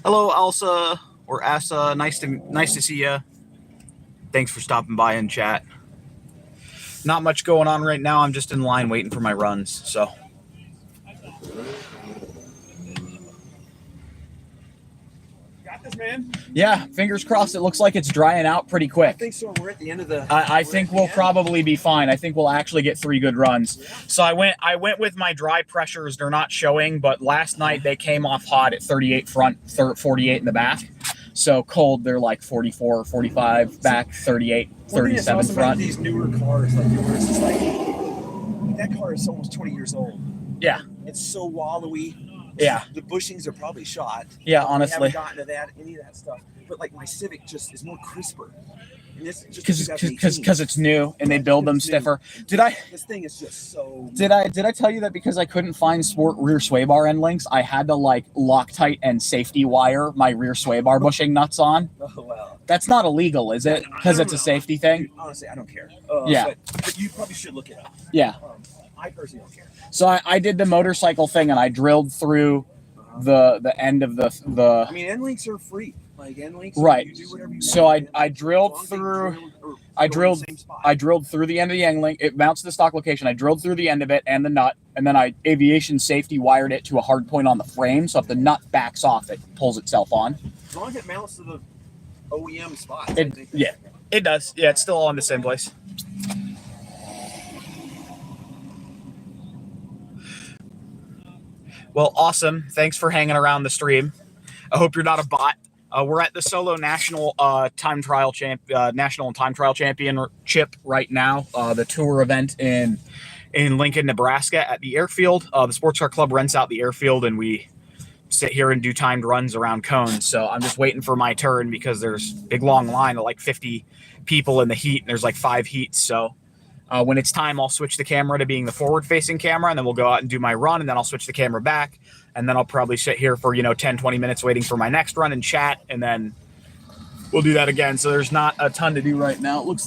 Hello, Elsa or Asa. Nice to see you. Thanks for stopping by and chat. Not much going on right now. I'm just in line waiting for my runs. So. Got this, man. Yeah, fingers crossed. It looks like it's drying out pretty quick. I think so. We're at the end of the. I think we'll probably be fine. I think we'll actually get 3 good runs. Yeah. So I went with my dry pressures. They're not showing, but last night they came off hot at 38 front, 48 in the back. So cold, they're like 44, 45 back, 38, 37 front. About these newer cars like yours, it's like that car is almost 20 years old. Yeah. It's so wallowy. Yeah. The bushings are probably shot. Yeah, honestly. I haven't gotten to that, any of that stuff. But like my Civic just is more crisper. And this just because it's new and they build them stiffer. This thing is just so. Did I tell you that because I couldn't find sport rear sway bar end links, I had to like Loctite and safety wire my rear sway bar bushing nuts on? Oh wow. That's not illegal, is it? Because it's a safety thing. Dude, honestly, I don't care. Yeah. But you probably should look it up. Yeah. I personally don't care. So I did the motorcycle thing and I drilled through the end of the. I mean, end links are free. Like end links, right? You do whatever you so want. I drilled through. I drilled through the end of the end link. It mounts to the stock location. I drilled through the end of it and the nut, and then I aviation safety wired it to a hard point on the frame. So if the nut backs off, it pulls itself on. As long as it mounts to the OEM spots. Yeah, it does. Yeah, it's still all in the same place. Well, awesome. Thanks for hanging around the stream. I hope you're not a bot. We're at the Solo National National and Time Trial Championship right now. The tour event in Lincoln, Nebraska at the airfield. The Sports Car Club rents out the airfield and we sit here and do timed runs around cones. So I'm just waiting for my turn because there's a big long line of like 50 people in the heat and there's like 5 heats. So when it's time, I'll switch the camera to being the forward-facing camera, and then we'll go out and do my run, and then I'll switch the camera back, and then I'll probably sit here for, 10, 20 minutes waiting for my next run and chat, and then we'll do that again. So there's not a ton to do right now. It looks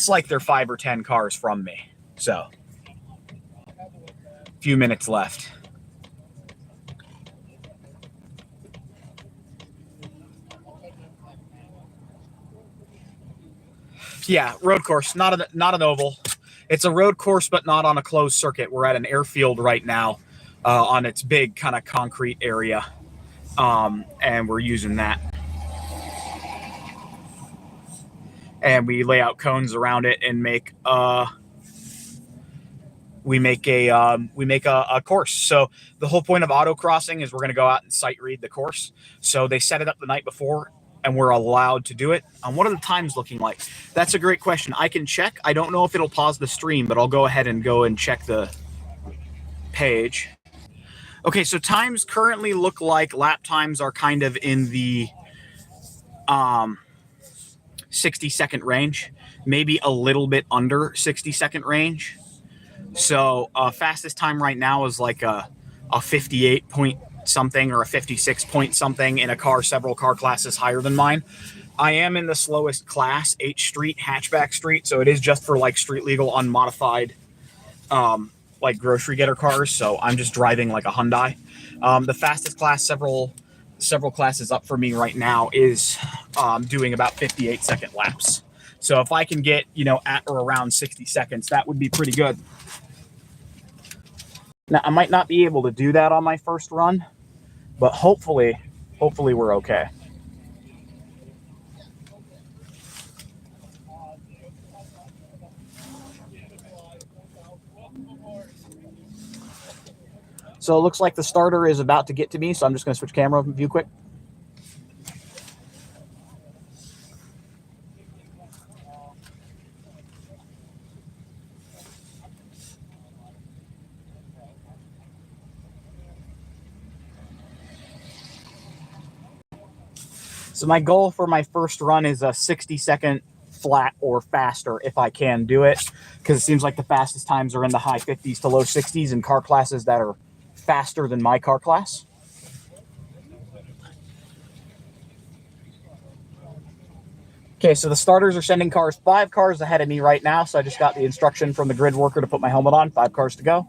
like they're 5 or 10 cars from me. So a few minutes left. Yeah, road course, not an oval. It's a road course, but not on a closed circuit. We're at an airfield right now on its big kind of concrete area, and we're using that. And we lay out cones around it and make a course. So the whole point of autocrossing is we're going to go out and sight read the course. So they set it up the night before, and we're allowed to do it. What are the times looking like? That's a great question. I can check. I don't know if it'll pause the stream, but I'll go ahead and check the page. Okay, so times currently look like lap times are kind of in the 60-second range, maybe a little bit under 60-second range. So fastest time right now is like a 58 point something or a 56 point something in a car several car classes higher than mine. I am in the slowest class, H Street, hatchback street, so it is just for like street legal unmodified like grocery getter cars, so I'm just driving like a Hyundai. The fastest class, several classes up for me right now, is doing about 58-second laps. So if I can get, you know, at or around 60 seconds, that would be pretty good. Now, I might not be able to do that on my first run, but hopefully we're okay. So it looks like the starter is about to get to me, so I'm just going to switch camera view quick. So my goal for my first run is a 60-second flat or faster if I can do it, because it seems like the fastest times are in the high 50s to low 60s in car classes that are faster than my car class. Okay, so the starters are sending cars 5 cars ahead of me right now, so I just got the instruction from the grid worker to put my helmet on. 5 cars to go.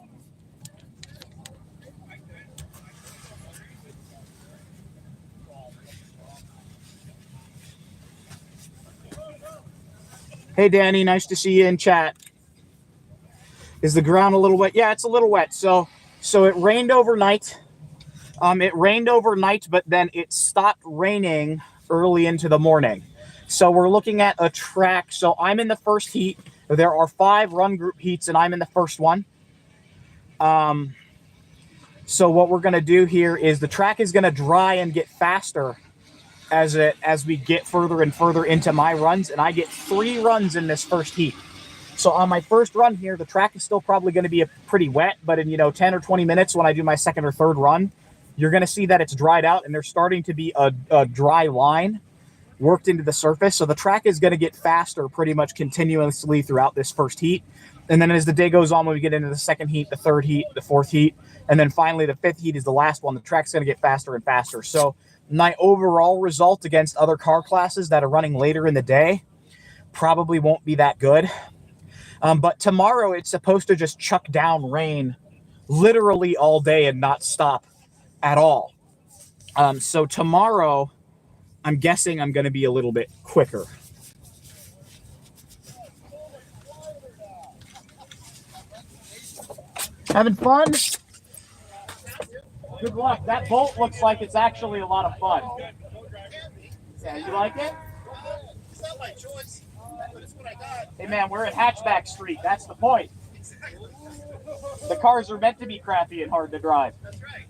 Hey, Danny, nice to see you in chat. Is the ground a little wet? Yeah, it's a little wet. So it rained overnight. It rained overnight, but then it stopped raining early into the morning. So we're looking at a track. So I'm in the first heat. There are 5 run group heats, and I'm in the first one. So what we're going to do here is the track is going to dry and get faster as we get further and further into my runs, and I get 3 runs in this first heat. So on my first run here, the track is still probably going to be pretty wet, but in 10 or 20 minutes when I do my second or third run, you're going to see that it's dried out and there's starting to be a dry line worked into the surface. So the track is going to get faster pretty much continuously throughout this first heat. And then as the day goes on, when we get into the second heat, the third heat, the fourth heat, and then finally the 5th heat is the last one, the track's going to get faster and faster. So my overall result against other car classes that are running later in the day probably won't be that good. But tomorrow it's supposed to just chuck down rain literally all day and not stop at all. So tomorrow, I'm guessing I'm going to be a little bit quicker. Having fun? Good luck. That bolt looks like it's actually a lot of fun. Yeah, you like it? It's not my choice, but it's what I got. Hey man, we're at Hatchback Street. That's the point. The cars are meant to be crappy and hard to drive. That's right.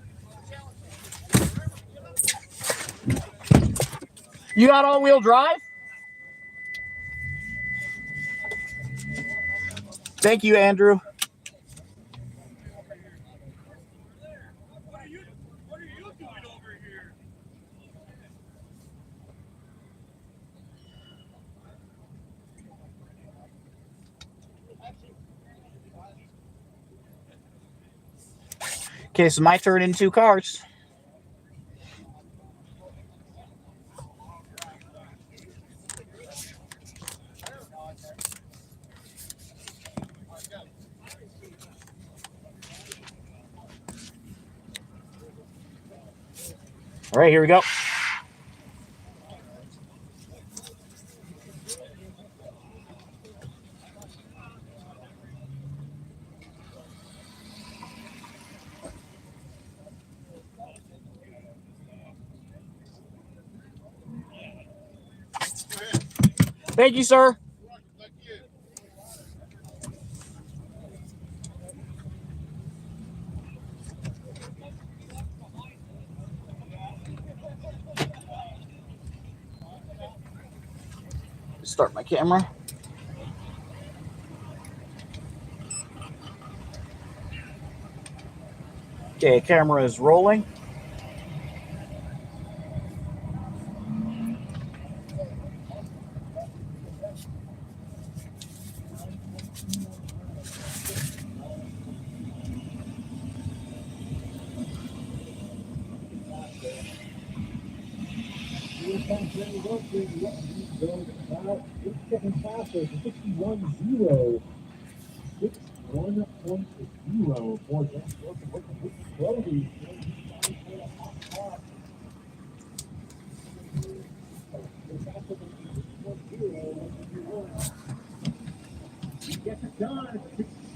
You got all-wheel drive? Thank you, Andrew. What are you doing over here? Okay, so my turn in 2 cars. All right, here we go. Thank you, sir. Thank you. Start my camera. Okay, camera is rolling. 1-0 for James Brody. Gets it done.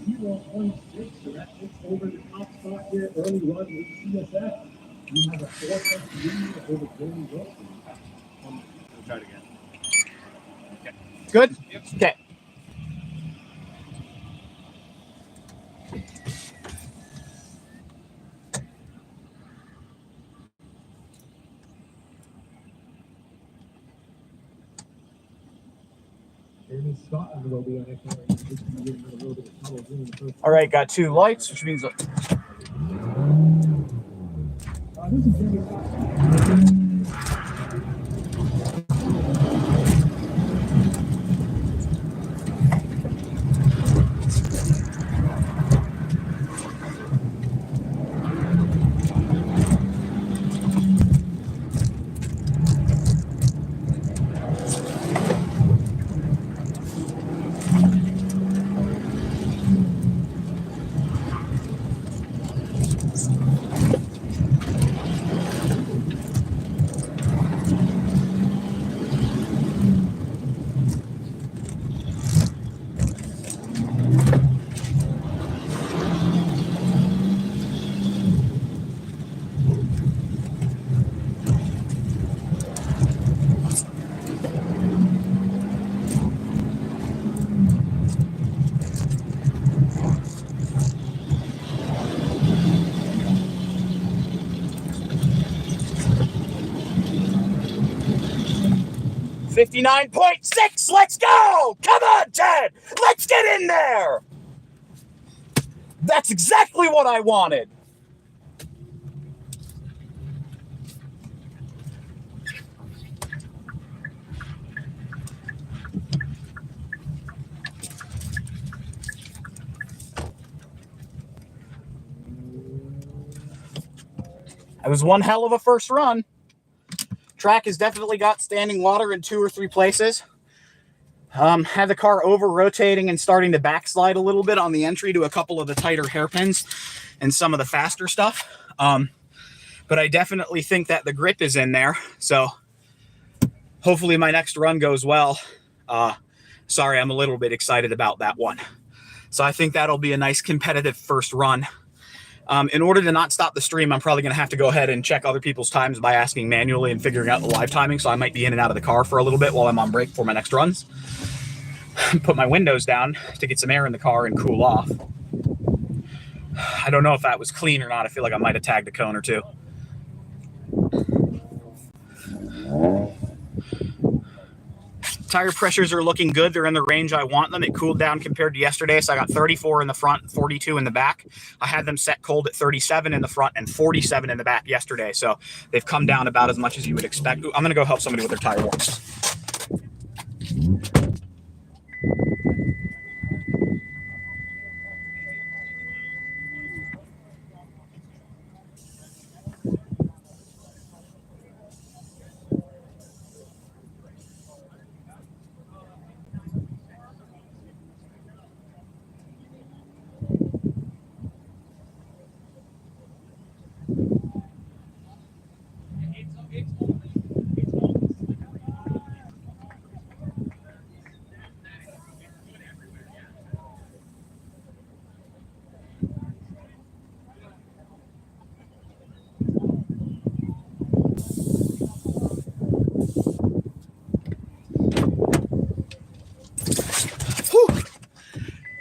6-0-26. So that takes over the top spot here. Early run with CSF. You have a 4-point lead over Jamie Wilson. We'll try it again. Okay. Good? Yep. Okay. All right, got 2 lights, which means... This is Jamie Scott. 59.6, let's go! Come on, Ted! Let's get in there! That's exactly what I wanted. It was one hell of a first run. Track has definitely got standing water in 2 or 3 places. Had the car over rotating and starting to backslide a little bit on the entry to a couple of the tighter hairpins and some of the faster stuff. But I definitely think that the grip is in there. So hopefully my next run goes well. Sorry, I'm a little bit excited about that one. So I think that'll be a nice competitive first run. In order to not stop the stream, I'm probably going to have to go ahead and check other people's times by asking manually and figuring out the live timing. So I might be in and out of the car for a little bit while I'm on break for my next runs. Put my windows down to get some air in the car and cool off. I don't know if that was clean or not. I feel like I might have tagged a cone or 2. Tire pressures are looking good. They're in the range I want them. It cooled down compared to yesterday. So I got 34 in the front, 42 in the back. I had them set cold at 37 in the front and 47 in the back yesterday. So they've come down about as much as you would expect. Ooh, I'm going to go help somebody with their tire warms.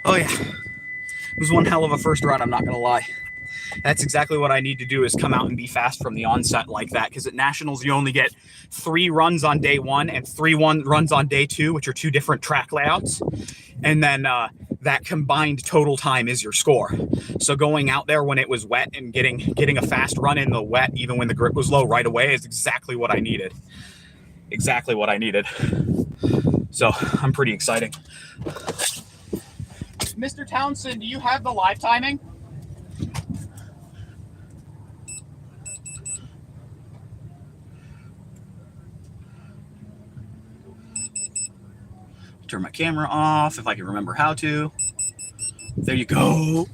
Oh yeah, it was one hell of a first run, I'm not gonna lie. That's exactly what I need to do, is come out and be fast from the onset like that, because at Nationals you only get 3 runs on day 1 and 3 runs on day 2, which are 2 different track layouts, and then that combined total time is your score. So going out there when it was wet and getting a fast run in the wet, even when the grip was low right away, is exactly what I needed. Exactly what I needed. So I'm pretty excited. Mr. Townsend, do you have the live timing? Turn my camera off if I can remember how to. There you go.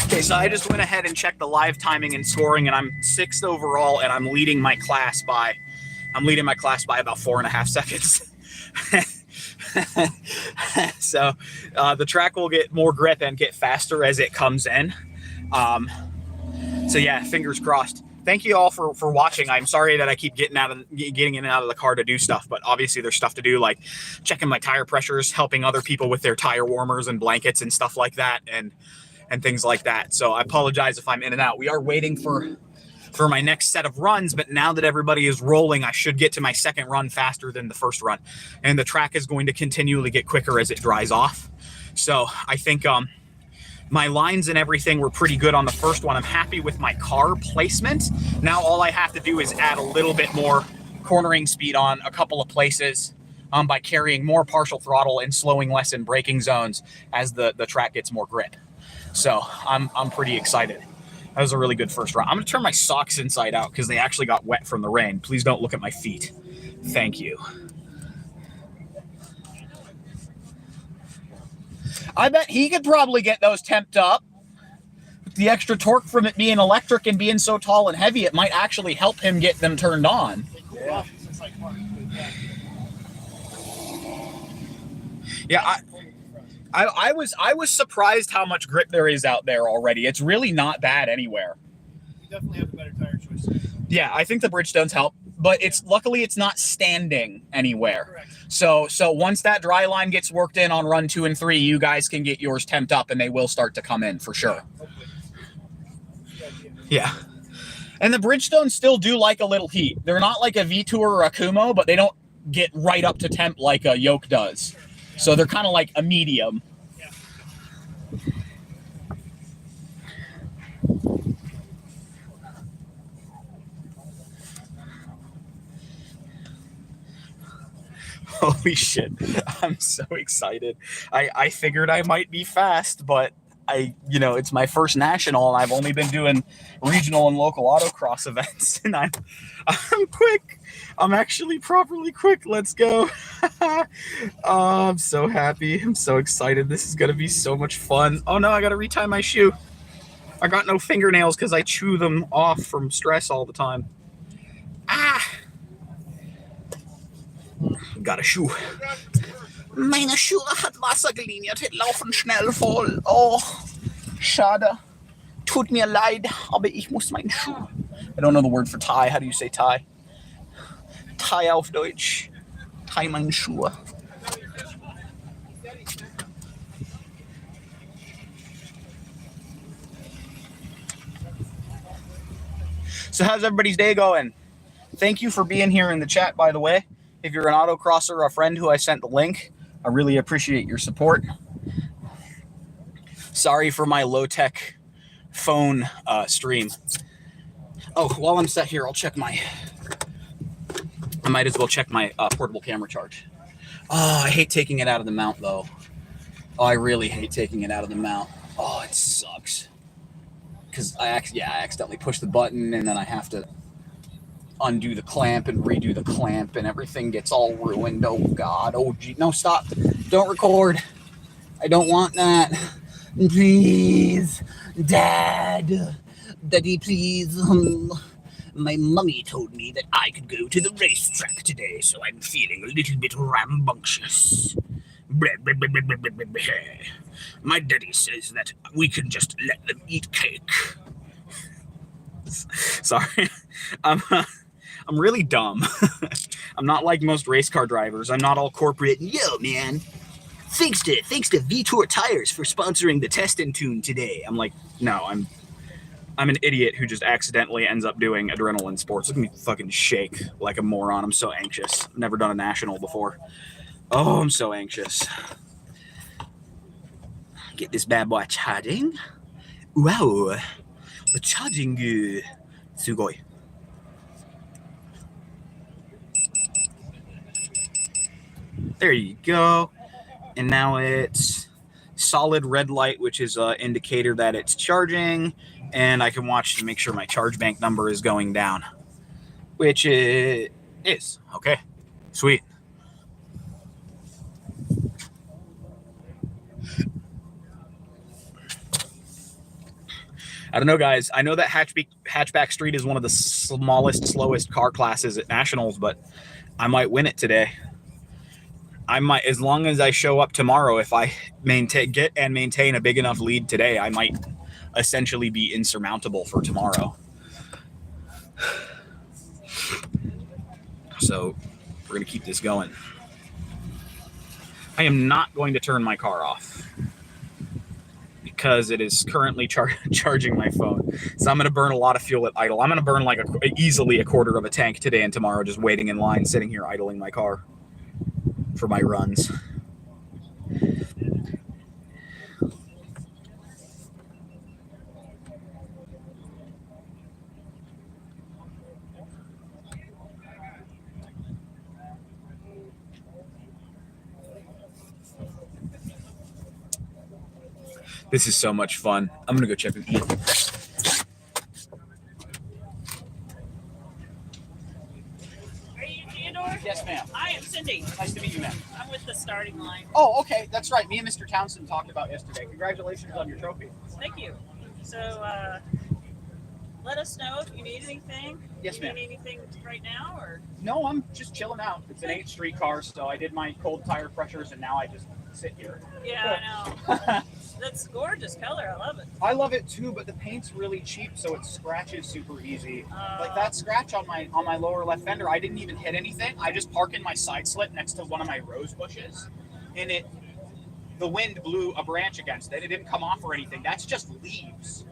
Okay, so I just went ahead and checked the live timing and scoring, and I'm 6th overall, and I'm leading my class by about 4.5 seconds. So the track will get more grip and get faster as it comes in. So yeah, fingers crossed. Thank you all for watching. I'm sorry that I keep getting in and out of the car to do stuff, but obviously there's stuff to do, like checking my tire pressures, helping other people with their tire warmers and blankets and stuff like that, and things like that. So I apologize if I'm in and out. We are waiting for my next set of runs, but now that everybody is rolling, I should get to my second run faster than the first run. And the track is going to continually get quicker as it dries off. So I think my lines and everything were pretty good on the first one. I'm happy with my car placement. Now all I have to do is add a little bit more cornering speed on a couple of places by carrying more partial throttle and slowing less in braking zones as the track gets more grip. So I'm pretty excited. That was a really good first run. I'm going to turn my socks inside out because they actually got wet from the rain. Please don't look at my feet. Thank you. I bet he could probably get those temped up. With the extra torque from it being electric and being so tall and heavy, it might actually help him get them turned on. Yeah, I was surprised how much grip there is out there already. It's really not bad anywhere. You definitely have a better tire choice. Yeah, I think the Bridgestones help, but luckily it's not standing anywhere. Correct. So once that dry line gets worked in on run 2 and 3, you guys can get yours temped up and they will start to come in for sure. Yeah. And the Bridgestones still do like a little heat. They're not like a V-Tour or a Kumo, but they don't get right up to temp like a Yoke does. So they're kind of like a medium. Yeah. Holy shit. I'm so excited. I figured I might be fast, but it's my first national and I've only been doing regional and local autocross events and I'm quick. I'm actually properly quick. Let's go. Oh, I'm so happy. I'm so excited. This is going to be so much fun. Oh no, I got to retie my shoe. I got no fingernails because I chew them off from stress all the time. Got a Schuh. Meine Schuhe hat Wasser geliniert, laufen schnell voll. Oh, schade. Tut mir leid, aber ich muss meinen Schuh. I don't know the word for tie. How do you say tie? Tie auf Deutsch. Tie meine Schuhe. So how's everybody's day going? Thank you for being here in the chat, by the way. If you're an autocrosser or a friend who I sent the link, I really appreciate your support. Sorry for my low-tech phone stream. Oh, while I'm sat here, I might as well check my portable camera charge. Oh, I hate taking it out of the mount, though. Oh, I really hate taking it out of the mount. Oh, it sucks. Because I accidentally pushed the button, and then I have to undo the clamp and redo the clamp, and everything gets all ruined. Oh, God. Oh, gee. No, stop. Don't record. I don't want that. Please. Dad. Daddy, please. My mummy told me that I could go to the racetrack today, so I'm feeling a little bit rambunctious. My daddy says that we can just let them eat cake. Sorry. I'm really dumb. I'm not like most race car drivers. I'm not all corporate. Yo, man. Thanks to Vtour Tires for sponsoring the Test and Tune today. I'm like, no, I'm an idiot who just accidentally ends up doing adrenaline sports. Look at me fucking shake like a moron. I'm so anxious. I've never done a national before. Oh, I'm so anxious. Get this bad boy charging. Wow. The charging sugoi. There you go. And now it's solid red light, which is an indicator that it's charging. And I can watch to make sure my charge bank number is going down, which it is. Okay, sweet. I don't know, guys. I know that Hatchback Street is one of the smallest, slowest car classes at Nationals, but I might win it today. I might, as long as I show up tomorrow, if I get and maintain a big enough lead today, I might essentially be insurmountable for tomorrow. So we're going to keep this going. I am not going to turn my car off because it is currently charging my phone. So I'm going to burn a lot of fuel at idle. I'm going to burn like easily a quarter of a tank today and tomorrow, just waiting in line, sitting here idling my car for my runs. This is so much fun. I'm going to go check with Ian. Are you Theodore? Yes, ma'am. I am Cindy. Nice to meet you, ma'am. I'm with the starting line. Oh, okay. That's right. Me and Mr. Townsend talked about yesterday. Congratulations on your trophy. Thank you. So, let us know if you need anything. Yes, ma'am. Do you need anything right now, or? No, I'm just chilling out. It's an 8th Street car, so I did my cold tire pressures, and now I just sit here. Yeah, I know. That's gorgeous color. I love it. I love it too, but the paint's really cheap, so it scratches super easy. Like that scratch on my lower left fender, I didn't even hit anything. I just parked in my side slit next to one of my rose bushes, and the wind blew a branch against it. It didn't come off or anything. That's just leaves.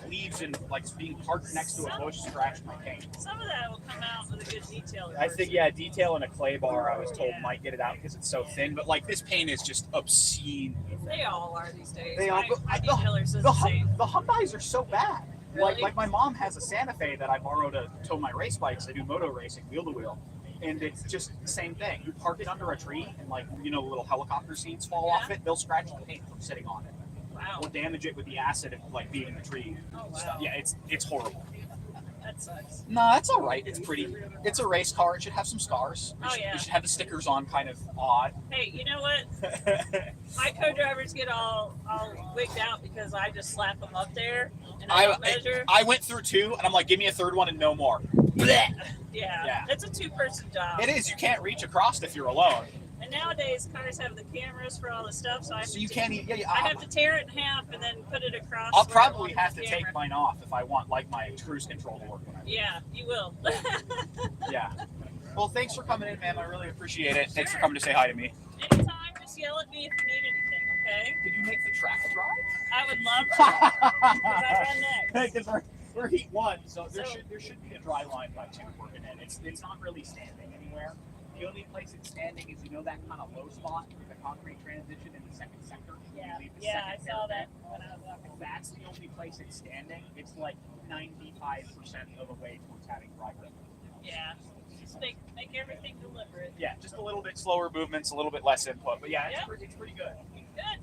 Leaves and like being parked next to a bush scratched my paint. Some of that will come out with a good detail. I think, yeah, detail and a clay bar, I was told, might get it out because it's so thin. But like this paint is just obscene. They all are these days. They all. My detailer says the same. The Hyundais are so bad. Really? Like my mom has a Santa Fe that I borrow to tow my race bikes. I do moto racing, wheel to wheel, and it's just the same thing. You park it under a tree, and like little helicopter seats fall off it. They'll scratch the paint from sitting on it. Wow. Or damage it with the acid of like being in the tree. Oh, wow. Stuff. Yeah, it's horrible. That sucks. No, that's all right. It's pretty. It's a race car. It should have some scars. Oh, yeah. It should have the stickers on kind of odd. Hey, you know what? My co-drivers get all wigged out because I just slap them up there and I don't measure. I went through 2, and I'm like, give me a third one and no more. Blech. Yeah, it's a 2-person job. It is. You can't reach across if you're alone. And nowadays, cars have the cameras for all the stuff, so I have to tear it in half and then put it across. I'll probably have to take mine off if I want like my cruise control to work. Yeah, you will. Yeah. Well, thanks for coming in, ma'am. I really appreciate it. Thanks for coming to say hi to me. Anytime, just yell at me if you need anything, okay? Did you make the track drive? I would love to. Because I run next. Because we're heat 1, so there should be a dry line by 2 working in. It's not really standing anywhere. The only place it's standing is, you know, that kind of low spot with the concrete transition in the second sector. Yeah, yeah, I saw that when I was walking. If that's the only place it's standing, it's like 95% of the way towards having dry grip. Yeah, just make everything deliberate. Yeah, just a little bit slower movements, a little bit less input, but yeah, it's pretty good. Good.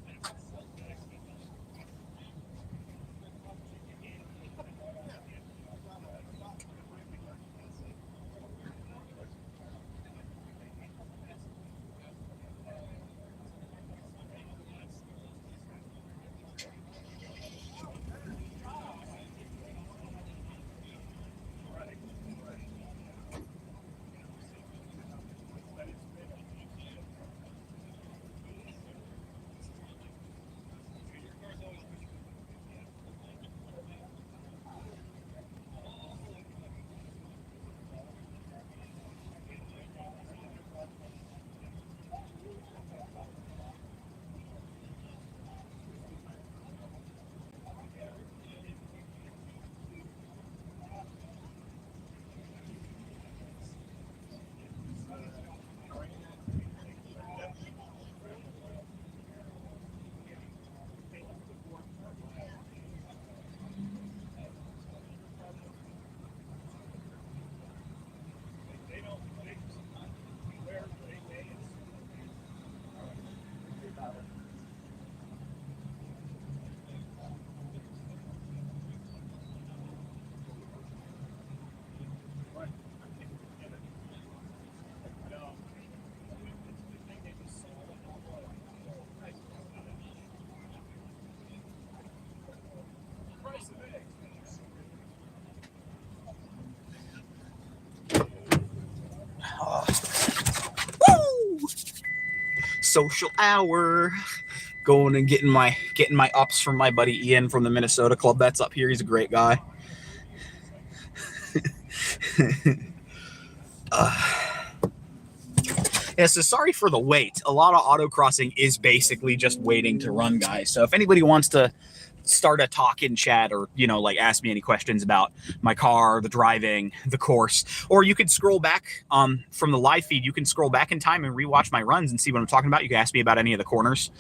Woo! Social hour. Going and getting my ups from my buddy Ian from the Minnesota club that's up here. He's a great guy. Yeah, so sorry for the wait. A lot of autocrossing is basically just waiting to run, guys. So if anybody wants to start a talk in chat or, you know, like ask me any questions about my car, the driving, the course, or you could scroll back from the live feed. You can scroll back in time and rewatch my runs and see what I'm talking about. You can ask me about any of the corners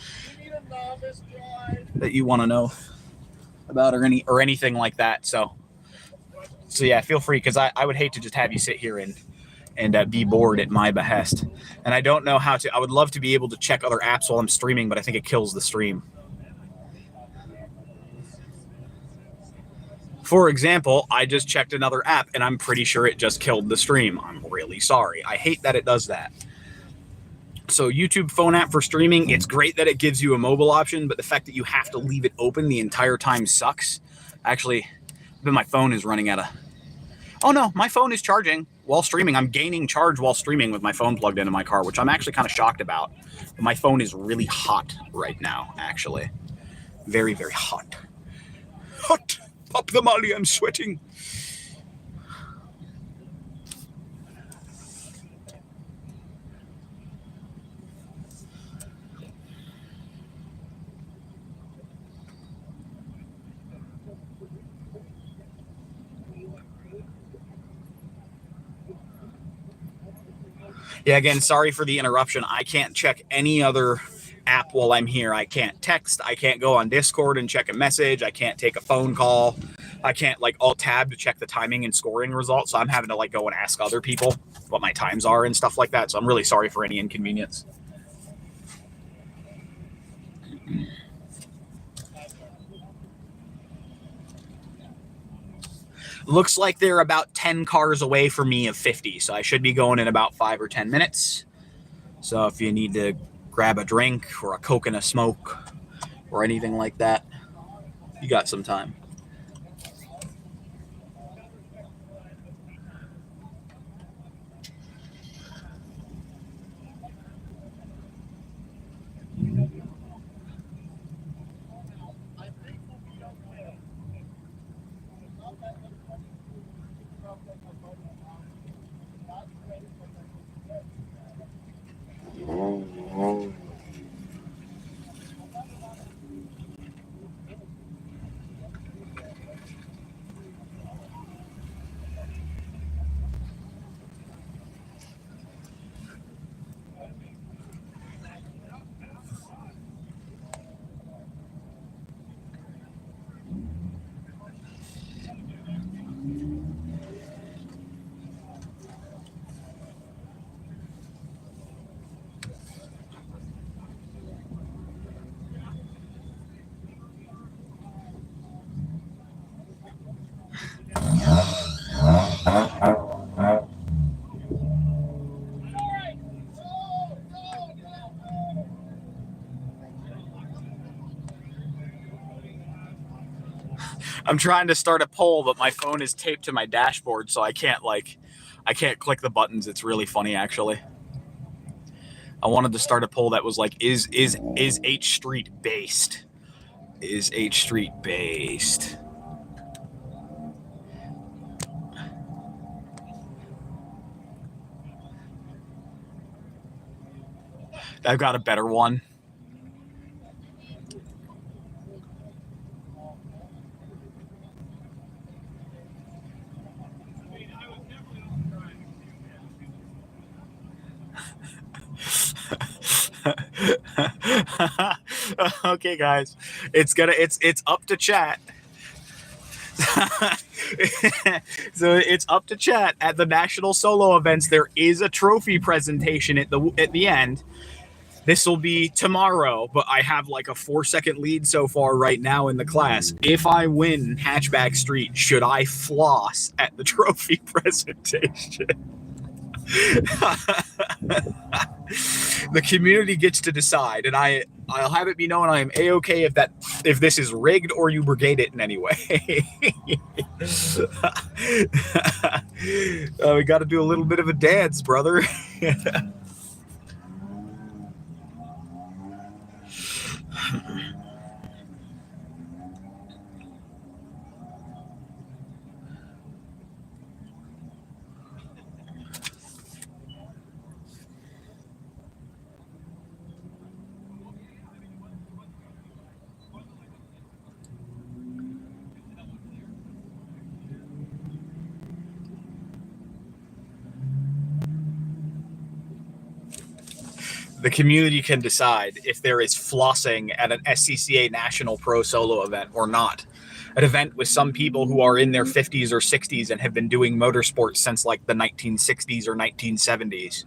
that you want to know about or anything like that. So yeah, feel free, because I would hate to just have you sit here and be bored at my behest. And I don't know how to. I would love to be able to check other apps while I'm streaming, but I think it kills the stream. For example, I just checked another app, and I'm pretty sure it just killed the stream. I'm really sorry. I hate that it does that. So YouTube phone app for streaming, it's great that it gives you a mobile option, but the fact that you have to leave it open the entire time sucks. Actually, my phone is running out of... Oh no, my phone is charging while streaming. I'm gaining charge while streaming with my phone plugged into my car, which I'm actually kind of shocked about. But my phone is really hot right now, actually. Very, very hot. Hot! Pop the molly, I'm sweating. Yeah, again, sorry for the interruption. I can't check any other app while I'm here. I can't text. I can't go on Discord and check a message. I can't take a phone call. I can't like alt tab to check the timing and scoring results. So I'm having to like go and ask other people what my times are and stuff like that. So I'm really sorry for any inconvenience. Looks like they're about 10 cars away from me of 50, so I should be going in about 5 or 10 minutes. So if you need to grab a drink or a Coke and a smoke or anything like that, you got some time. I'm trying to start a poll, but my phone is taped to my dashboard, so I can't click the buttons. It's really funny, actually. I wanted to start a poll that was like, is H Street based? Is H Street based? I've got a better one. Okay, guys, it's up to chat. So it's up to chat at the national solo events. There is a trophy presentation at the end. This will be tomorrow, but I have like a 4-second lead so far right now in the class. If I win Hatchback Street, should I floss at the trophy presentation? The community gets to decide, and I'll have it be known I am A-okay if this is rigged or you brigade it in any way. We got to do a little bit of a dance, brother. The community can decide if there is flossing at an SCCA National Pro Solo event or not. An event with some people who are in their 50s or 60s and have been doing motorsports since like the 1960s or 1970s.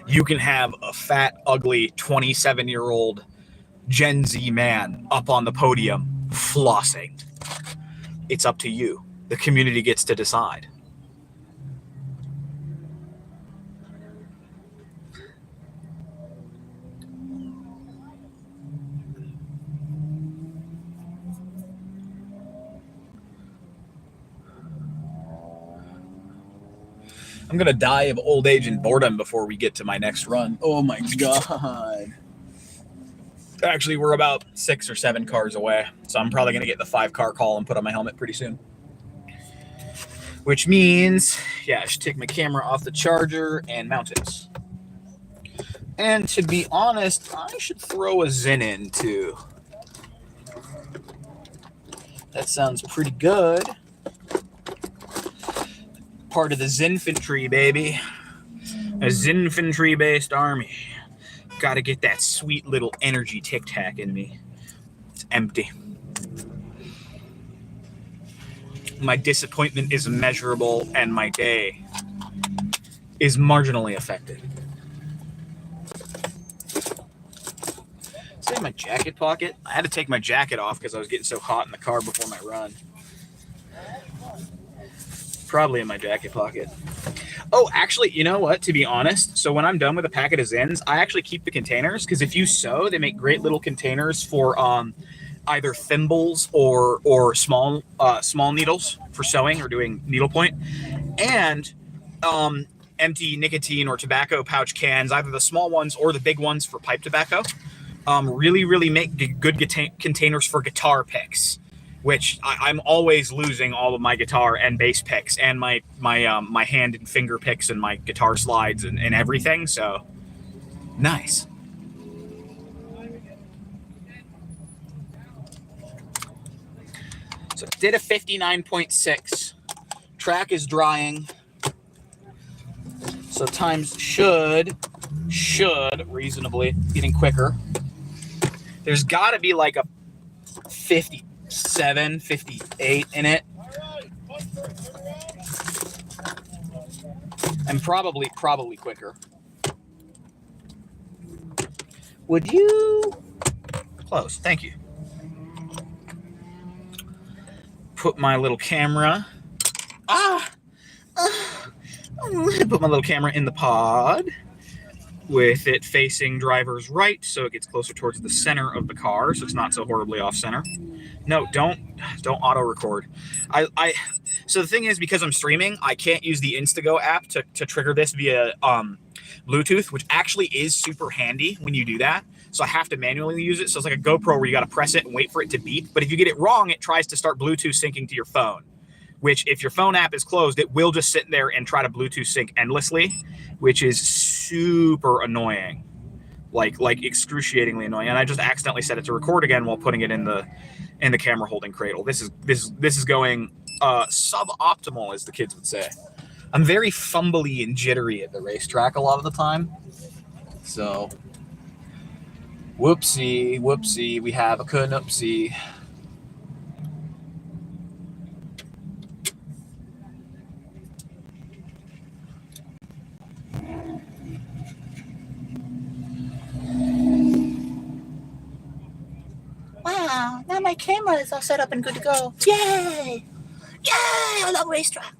You can have a fat, ugly 27-year-old Gen Z man up on the podium flossing. It's up to you. The community gets to decide. I'm going to die of old age and boredom before we get to my next run. Oh my God. Actually, we're about 6 or 7 cars away, so I'm probably going to get the 5-car call and put on my helmet pretty soon. Which means, yeah, I should take my camera off the charger and mount it. And to be honest, I should throw a Zen in too. That sounds pretty good. Part of the Zinfantry, baby. A Zinfantry-based army. Got to get that sweet little energy tic-tac in me. It's empty. My disappointment is immeasurable, and my day is marginally affected. Is that in my jacket pocket? I had to take my jacket off because I was getting so hot in the car before my run. Probably in my jacket pocket. Oh, actually, you know what? To be honest, so when I'm done with a packet of Zins, I actually keep the containers because if you sew, they make great little containers for either thimbles or small needles for sewing or doing needlepoint, and empty nicotine or tobacco pouch cans, either the small ones or the big ones for pipe tobacco. Really make good containers for guitar picks. Which I'm always losing all of my guitar and bass picks and my hand and finger picks and my guitar slides and everything. So nice. So did a 59.6. Track is drying. So times should reasonably getting quicker. There's got to be like a 57, 58 in it. And probably quicker. Would you? Close. Thank you. Put my little camera. Put my little camera in the pod with it facing driver's right so it gets closer towards the center of the car so it's not so horribly off center. No, don't auto record. So the thing is, because I'm streaming, I can't use the Instago app to trigger this via Bluetooth, which actually is super handy when you do that. So I have to manually use it. So it's like a GoPro where you got to press it and wait for it to beep. But if you get it wrong, it tries to start Bluetooth syncing to your phone, which if your phone app is closed, it will just sit there and try to Bluetooth sync endlessly, which is super annoying, like excruciatingly annoying. And I just accidentally set it to record again while putting it in the camera holding cradle. This is going suboptimal, as the kids would say. I'm very fumbly and jittery at the racetrack a lot of the time. So, whoopsie, we have a canupsie. Wow, now my camera is all set up and good to go. Yay! Yay! I love racetrack.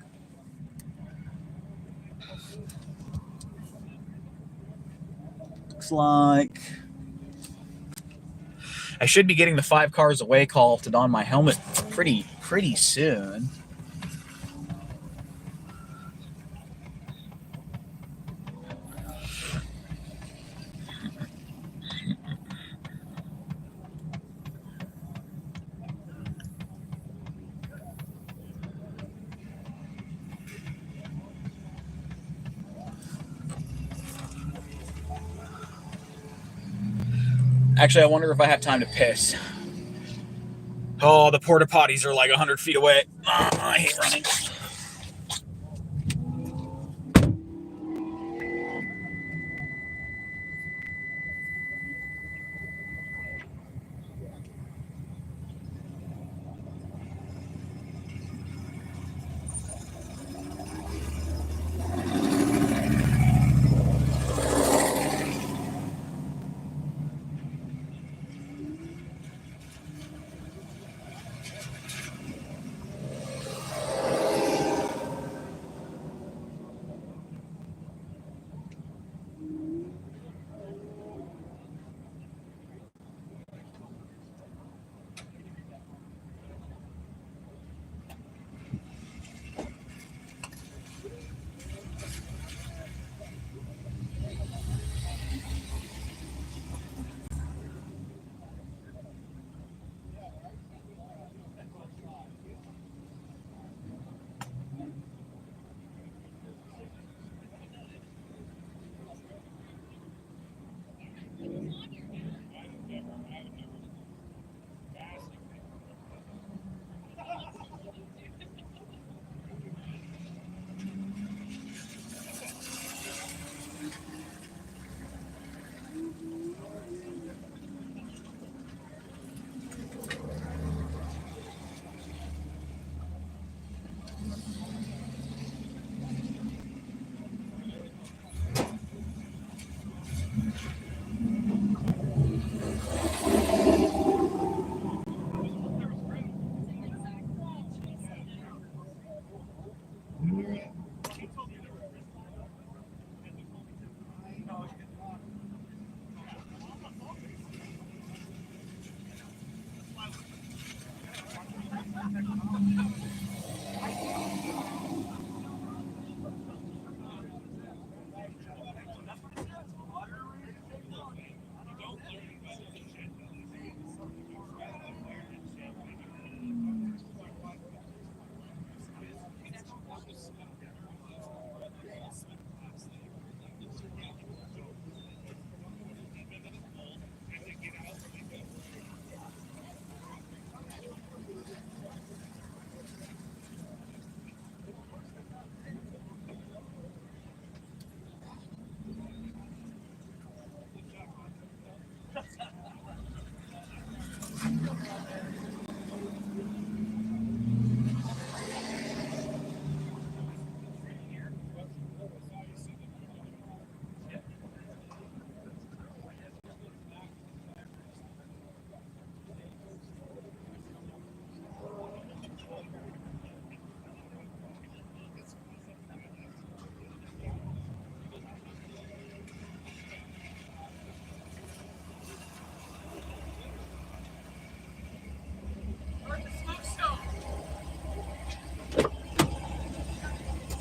Looks like I should be getting the 5 cars away call to don my helmet pretty soon. Actually, I wonder if I have time to piss. Oh, the porta potties are like 100 feet away. Oh, I hate running.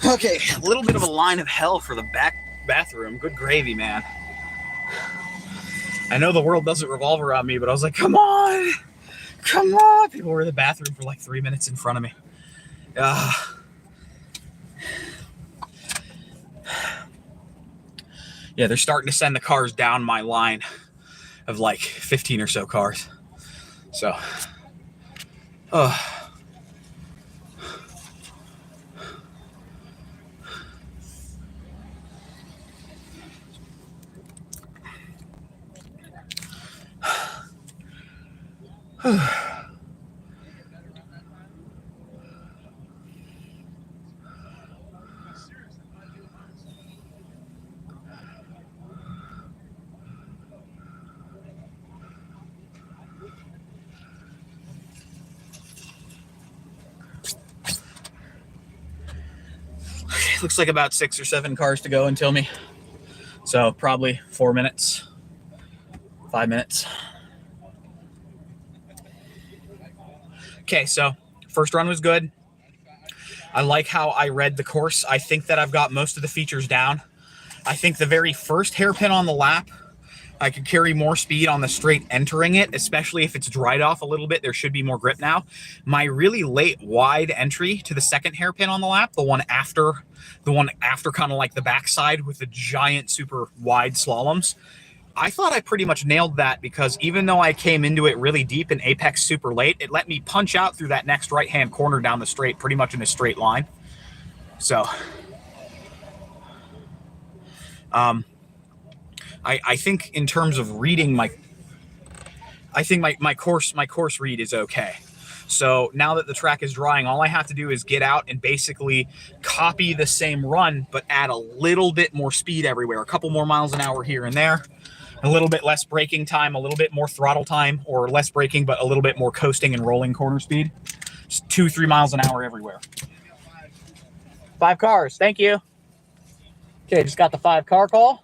Okay, a little bit of a line of hell for the back bathroom. Good gravy, man. I know the world doesn't revolve around me, but I was like, come on. Come on. People were in the bathroom for like 3 minutes in front of me. Yeah, they're starting to send the cars down my line of like 15 or so cars. So, looks like about 6 or 7 cars to go until me. So probably 4 minutes, 5 minutes. Okay, so first run was good. I like how I read the course. I think that I've got most of the features down. I think the very first hairpin on the lap, I could carry more speed on the straight entering it, especially if it's dried off a little bit. There should be more grip now. My really late wide entry to the second hairpin on the lap, the one after kind of like the backside with the giant super wide slaloms, I thought I pretty much nailed that, because even though I came into it really deep in apex super late, it let me punch out through that next right-hand corner down the straight pretty much in a straight line. So, I think in terms of reading my course read is okay. So now that the track is drying, all I have to do is get out and basically copy the same run, but add a little bit more speed everywhere, a couple more miles an hour here and there, a little bit less braking time, a little bit more throttle time, or less braking, but a little bit more coasting and rolling corner speed. Just 2-3 miles an hour everywhere. 5 cars, thank you. Okay, just got the 5 car call.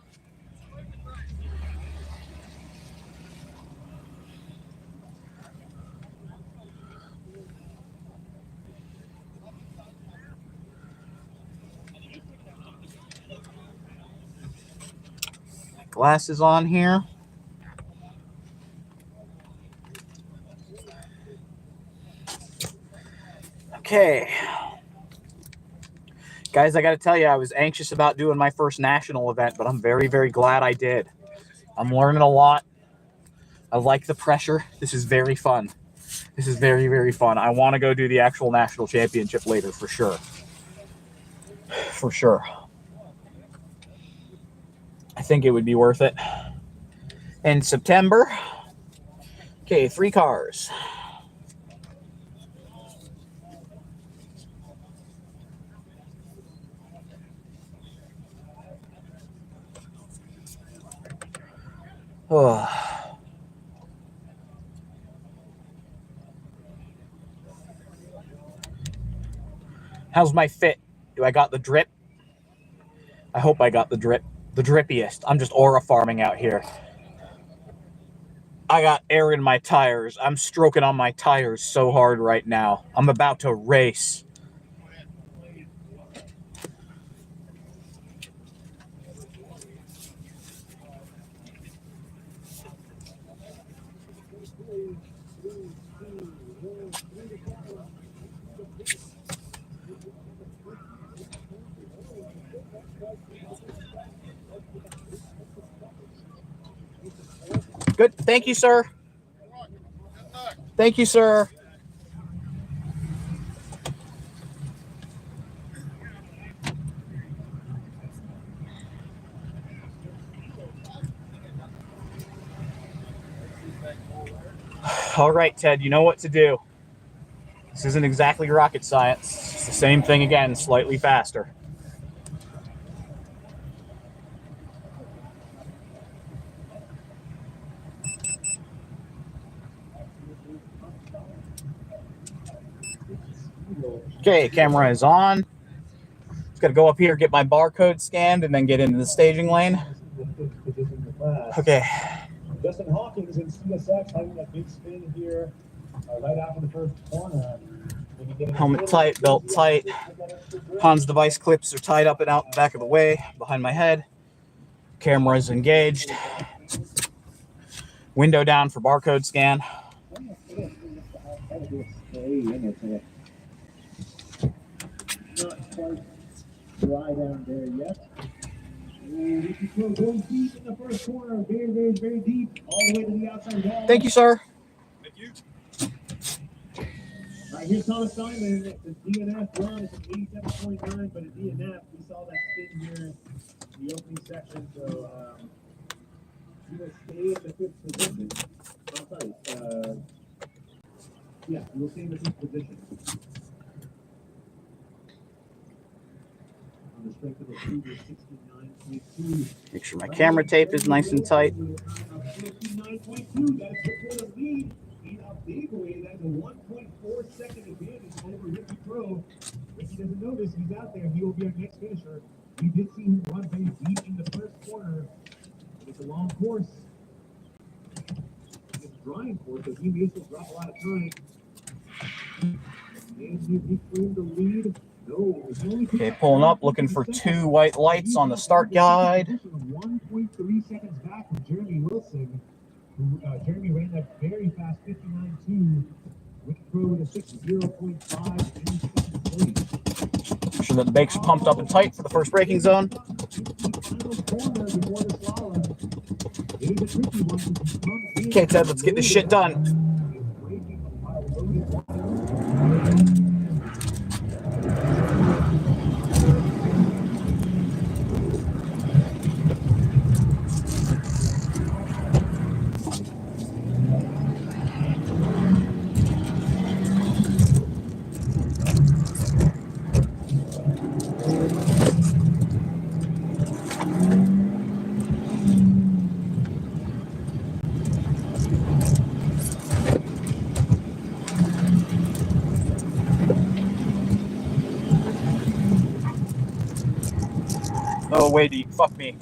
Glasses on here. Okay. Guys, I got to tell you, I was anxious about doing my first national event, but I'm very, very glad I did. I'm learning a lot. I like the pressure. This is very fun. This is very, very fun. I want to go do the actual national championship later for sure. For sure. I think it would be worth it. In September. Okay, 3 cars. Oh. How's my fit? Do I got the drip? I hope I got the drip. The drippiest. I'm just aura farming out here. I got air in my tires. I'm stroking on my tires so hard right now. I'm about to race. Good. Thank you, sir. Thank you, sir. All right, Ted, you know what to do. This isn't exactly rocket science. It's the same thing again, slightly faster. Okay, camera is on. Just got to go up here, get my barcode scanned, and then get into the staging lane. Okay. Justin Hawkins in CSX having that big spin here right after the first corner. Helmet tight, belt tight. Han's device clips are tied up and out the back of the way behind my head. Camera is engaged. Window down for barcode scan. Not quite dry down there yet. And Ricky Crow going deep in the first corner, very deep, all the way to the outside wall. Thank you, sir. Thank you. All right, here's Thomas Simon. The DNF run is at 87.9, but at DNF, we saw that spin here in the opening section. So, he will stay at the 5th position. I'm sorry. Yeah, he will stay in the 5th position. On the strength of a previous 69.2. Make sure my camera tape is nice and tight. 59.2. That's the quarter lead. In a big way, that's a 1.4 second advantage over Ricky Crow. Ricky doesn't know this, he's out there. He will be our next finisher. We did see him run very deep in the first corner. But it's a long course. It's a drying course, so he may still drop a lot of time. And he claimed the lead. No, it's only Okay, pulling up, looking for 2 white lights on the start guide. 1.3 seconds back from Jeremy Wilson. Jeremy ran that very fast 59.2. Ricky Crow with a 60.5 and 7.3. Make sure that the brakes are pumped up and tight for the first braking zone. Okay, Ted, let's get this shit done. Oh, wait, fuck me.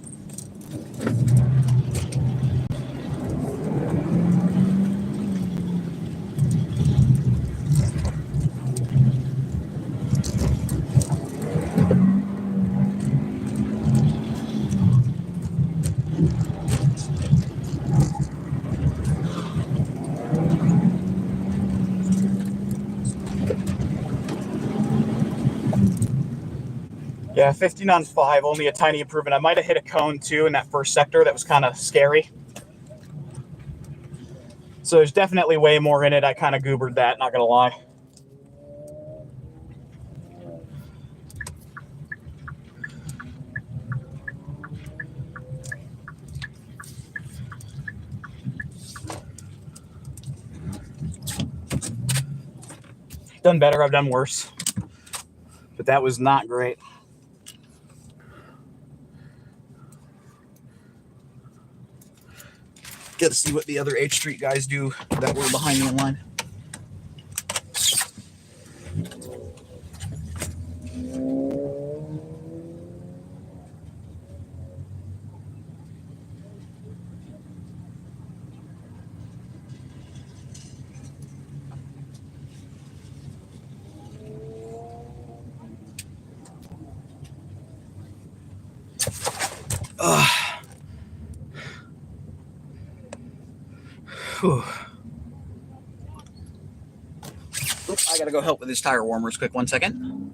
Yeah, 15 on 5, only a tiny improvement. I might have hit a cone too in that first sector. That was kind of scary. So there's definitely way more in it. I kind of goobered that, not gonna lie. Done better, I've done worse. But that was not great. Get to see what the other H Street guys do that were behind me in line. Oops, I gotta go help with his tire warmers quick, 1 second.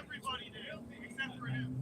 Everybody did, except for him.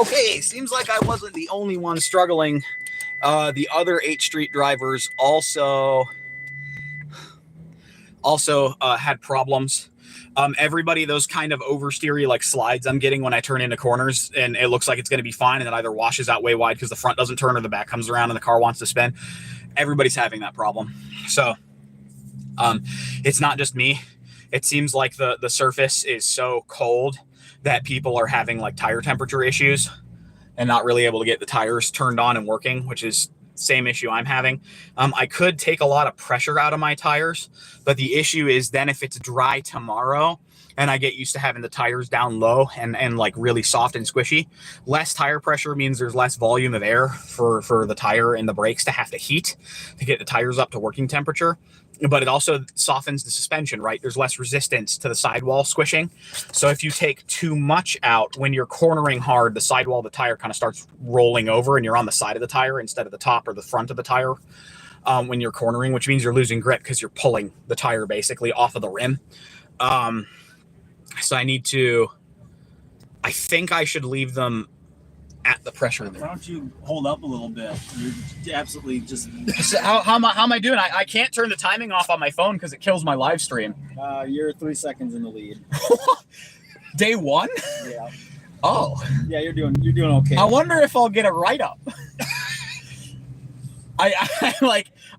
Okay, seems like I wasn't the only one struggling. The other 8th Street drivers also had problems. Everybody, those kind of oversteery like slides I'm getting when I turn into corners, and it looks like it's going to be fine, and it either washes out way wide because the front doesn't turn or the back comes around and the car wants to spin. Everybody's having that problem. So it's not just me. It seems like the surface is so cold that people are having like tire temperature issues and not really able to get the tires turned on and working, which is same issue I'm having. I could take a lot of pressure out of my tires, but the issue is then if it's dry tomorrow and I get used to having the tires down low and like really soft and squishy, less tire pressure means there's less volume of air for the tire and the brakes to have to heat to get the tires up to working temperature. But it also softens the suspension, right? There's less resistance to the sidewall squishing. So if you take too much out, when you're cornering hard, the sidewall of the tire kind of starts rolling over and you're on the side of the tire instead of the top or the front of the tire when you're cornering, which means you're losing grip because you're pulling the tire basically off of the rim. So I think I should leave them at the pressure limit. Why don't you hold up a little bit? You're absolutely just. So how am I doing? I can't turn the timing off on my phone because it kills my live stream. You're 3 seconds in the lead. Day 1? Yeah. Oh. Yeah, you're doing okay. I wonder if I'll get a write-up.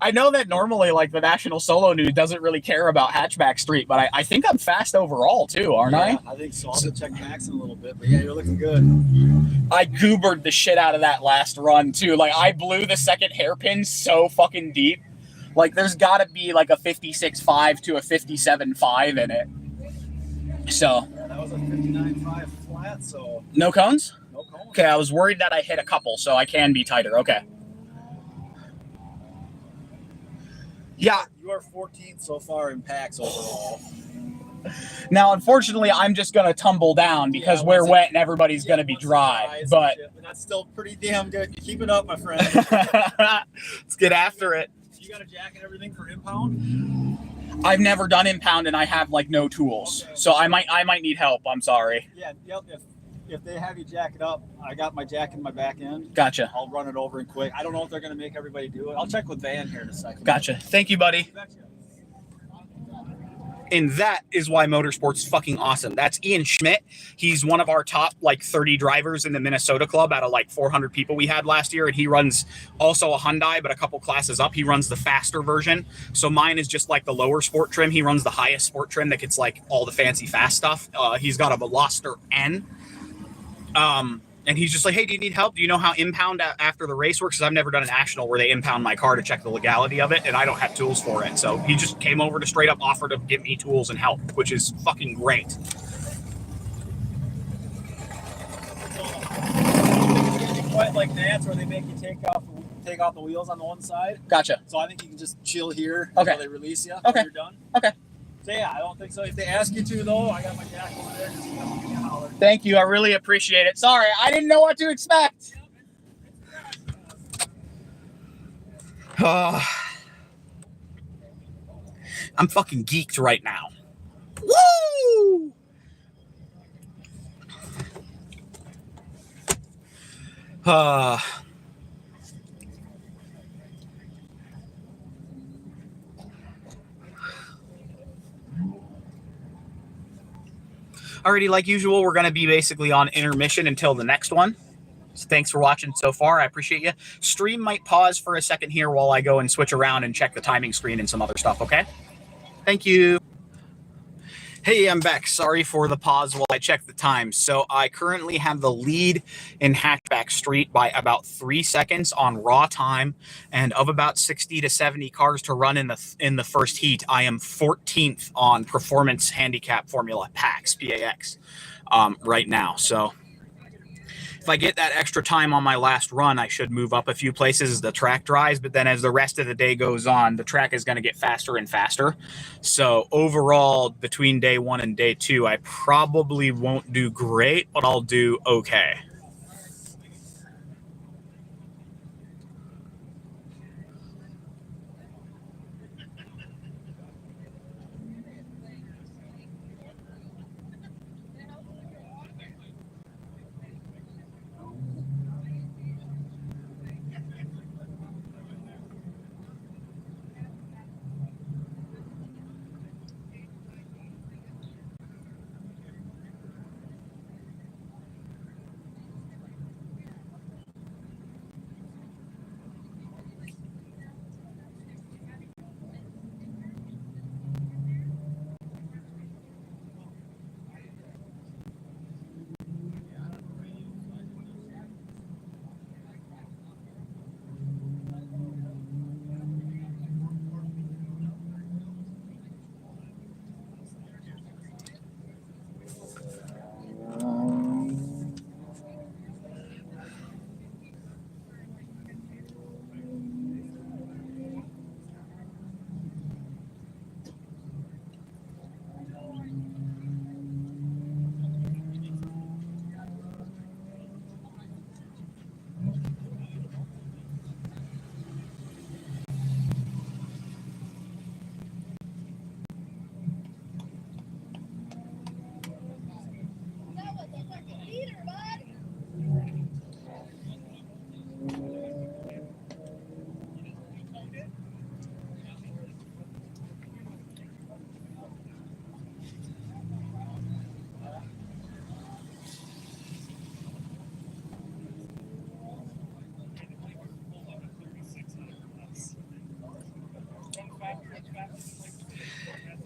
I know that normally like the National Solo News doesn't really care about Hatchback Street, but I think I'm fast overall too, aren't I? I think so. I'll have to check Max in a little bit, but yeah, you're looking good. I goobered the shit out of that last run too. Like I blew the second hairpin so fucking deep. Like there's gotta be like a 56.5 to a 57.5 in it. So Yeah, that was a 59.5 flat, so no cones? no cones. Okay, I was worried that I hit a couple, so I can be tighter. Okay. Yeah. You are 14th so far in packs overall. Now, unfortunately, I'm just going to tumble down because we're wet and everybody's going to be dry. But that's still pretty damn good. Keep it up, my friend. let's get after it. You got a jack and everything for impound? I've never done impound and I have like no tools. Okay. So I might need help. I'm sorry. Yeah, yep. If they have you jack it up, I got my jack in my back end. Gotcha. I'll run it over and quick. I don't know if they're going to make everybody do it. I'll check with Van here in a second. Gotcha. Thank you, buddy. And that is why motorsports is fucking awesome. That's Ian Schmidt. He's one of our top like 30 drivers in the Minnesota club out of like 400 people we had last year. And he runs also a Hyundai, but a couple classes up. He runs the faster version. So mine is just like the lower sport trim. He runs the highest sport trim that gets like all the fancy fast stuff. He's got a Veloster N. And he's just like, hey, do you need help? Do you know how impound after the race works? Because I've never done a national where they impound my car to check the legality of it, and I don't have tools for it. So he just came over to straight up offer to give me tools and help, which is fucking great. Quite like Nats where they make you take off the wheels on the one side. Gotcha. So I think you can just chill here Okay. until they release you. Okay. When you're done. Okay. So yeah, I don't think so. If they ask you to though, I got my jack over there. Just come give me a holler. Thank you. I really appreciate it. Sorry, I didn't know what to expect. I'm fucking geeked right now. Woo! Alrighty, like usual, we're going to be basically on intermission until the next one. So thanks for watching so far. I appreciate you. Stream might pause for a second here while I go and switch around and check the timing screen and some other stuff, okay? Thank you. Hey, I'm back. Sorry for the pause while I check the time. So I currently have the lead in Hatchback Street by about 3 seconds on raw time, and of about 60 to 70 cars to run in the first heat, I am 14th on Performance Handicap Formula PAX right now. So if I get that extra time on my last run, I should move up a few places as the track dries. But then as the rest of the day goes on, the track is going to get faster and faster. So overall, between day 1 and day 2, I probably won't do great, but I'll do okay.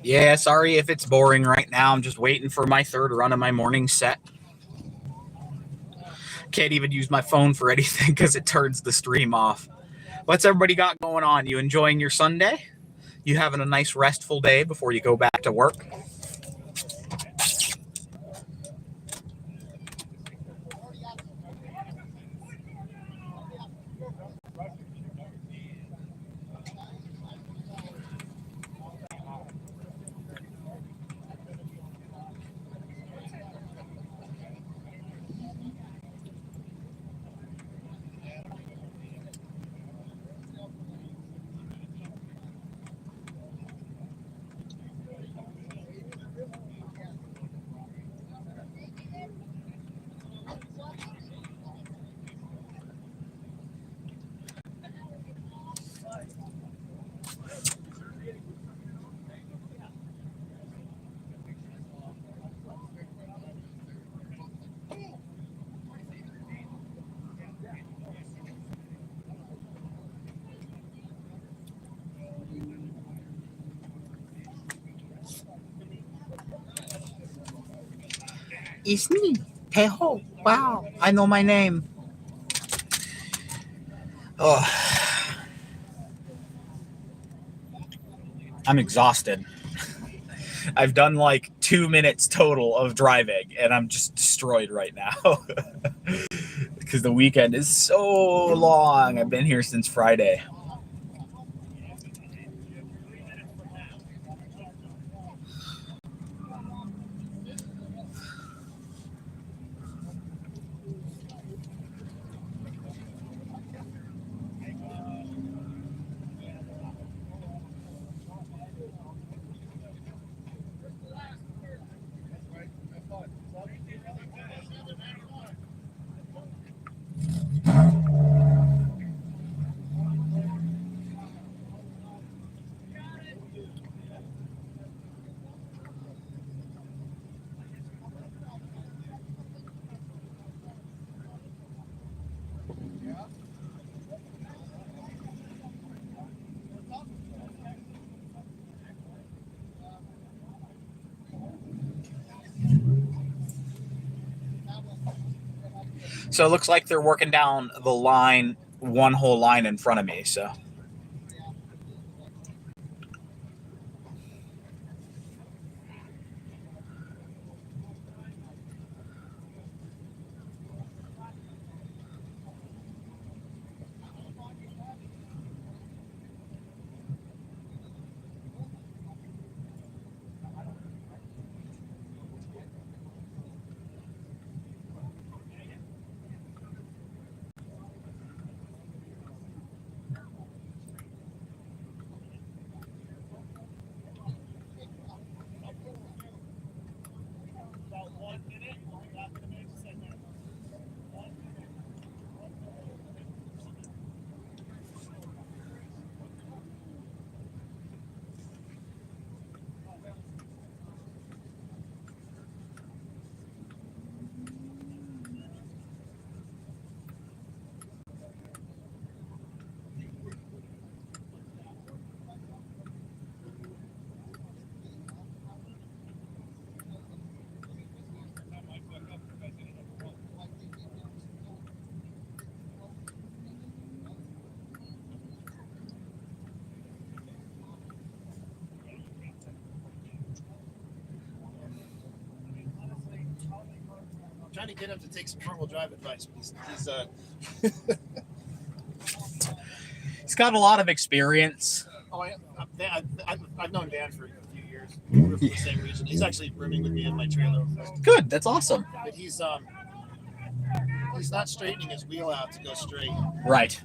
Yeah, sorry if it's boring right now. I'm just waiting for my third run of my morning set. Can't even use my phone for anything because it turns the stream off. What's everybody got going on? You enjoying your Sunday? You having a nice restful day before you go back to work? It's me. Hey ho. Wow. I know my name. Oh. I'm exhausted. I've done like 2 minutes total of driving and I'm just destroyed right now. Because the weekend is so long. I've been here since Friday. So it looks like they're working down the line, one whole line in front of me. So. Trying to get him to take some front-wheel drive advice. He's got a lot of experience. Oh, I've known Dan for a few years. We're from the same region. He's actually rooming with me in my trailer. Good. That's awesome. But he's not straightening his wheel out to go straight. Right.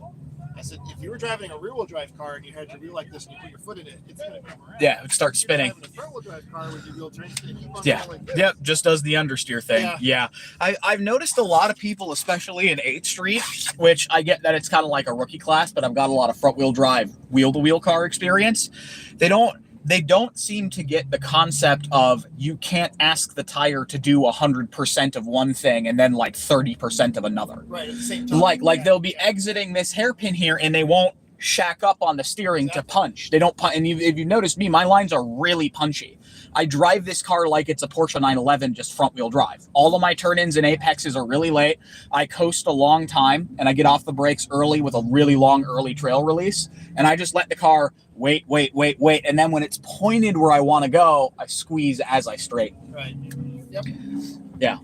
I said, if you were driving a rear-wheel drive car and you had your wheel like this and you put your foot in it, it's going to come around. Yeah, it would start spinning. If you're driving a front-wheel drive car with your wheel turns, and you want Yeah. to go like this. Yep. Just does the understeer thing. Yeah. I've noticed a lot of people, especially in 8th Street, which I get that it's kind of like a rookie class, but I've got a lot of front wheel drive, wheel-to-wheel car experience. They don't seem to get the concept of you can't ask the tire to do 100% of one thing and then like 30% of another. Right, at the same time. Like they'll be exiting this hairpin here and they won't shack up on the steering to punch. They don't punch. And if you notice me, my lines are really punchy. I drive this car like it's a Porsche 911, just front wheel drive. All of my turn-ins and apexes are really late. I coast a long time and I get off the brakes early with a really long early trail release. And I just let the car wait. And then when it's pointed where I want to go, I squeeze as I straighten. Right. Yep. Yeah.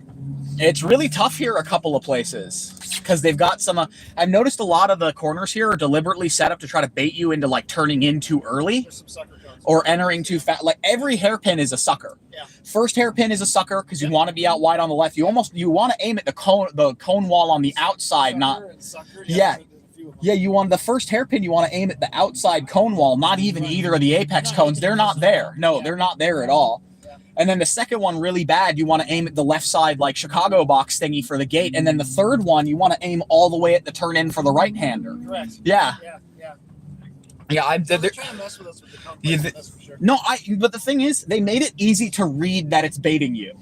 It's really tough here a couple of places because they've got some, I've noticed a lot of the corners here are deliberately set up to try to bait you into like turning in too early. There's some sucker cones. Or entering too fast. Like every hairpin is a sucker. Yeah. First hairpin is a sucker because you want to be out wide on the left. You want to aim at the cone wall on the outside, Sucker not. and sucker, Yeah. there's a few of them. Yeah, you want the first hairpin. You want to aim at the outside cone wall, not even either of the apex cones. They're not there. No, they're not there at all. And then the second one, really bad, you want to aim at the left side, like Chicago box thingy for the gate. And then the third one, you want to aim all the way at the turn in for the right hander. Correct. Yeah. Yeah. They're trying to mess with us with the cone Yeah, placement, that's for sure. No, but the thing is, they made it easy to read that it's baiting you.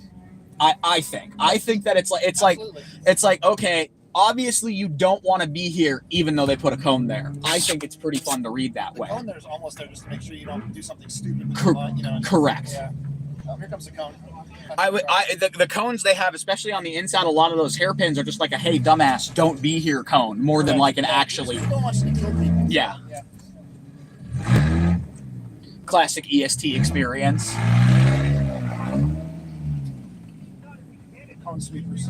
I think that it's like okay, obviously you don't want to be here, even though they put a cone there. I think it's pretty fun to read that The way. cone there's almost there just to make sure you don't do something stupid with the line, you know. Correct. Yeah. Oh, here comes the cone. The cones they have, especially on the inside, a lot of those hairpins are just like a "Hey, dumbass, don't be here" cone, more than like an actually. We don't want you to kill people. Yeah. Classic EST experience. Cone sweepers.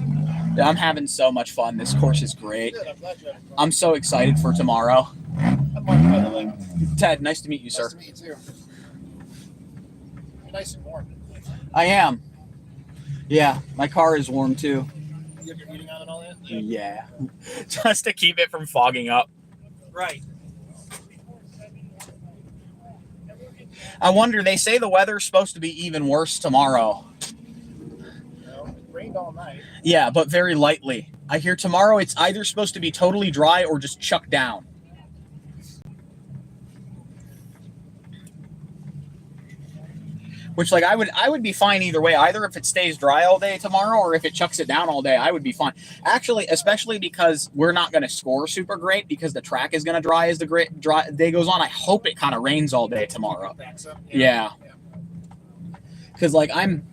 I'm having so much fun. This course is great. Good, I'm glad you had fun. I'm so excited for tomorrow. I'm Mark, by the way. Ted, nice to meet you, sir. Nice to meet you too. You're nice and warm. I am. Yeah, my car is warm too. You have your heating on and all that? Yeah. Just to keep it from fogging up. Right. I wonder, they say the weather's supposed to be even worse tomorrow. No, it rained all night. Yeah, but very lightly. I hear tomorrow it's either supposed to be totally dry or just chucked down. Which, like, I would be fine either way. Either if it stays dry all day tomorrow or if it chucks it down all day, I would be fine. Actually, especially because we're not going to score super great because the track is going to dry as the day goes on. I hope it kind of rains all day tomorrow. Yeah. Because, like, I'm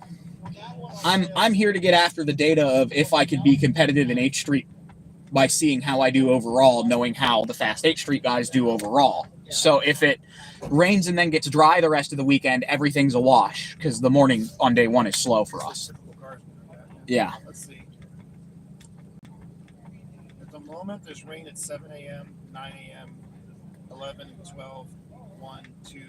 here to get after the data of if I could be competitive in H Street by seeing how I do overall, knowing how the fast H Street guys do overall. So if it rains and then gets dry the rest of the weekend, everything's a wash because the morning on day one is slow for us. Yeah. Let's see. At the moment, there's rain at 7 a.m., 9 a.m., 11, 12, 1, 2.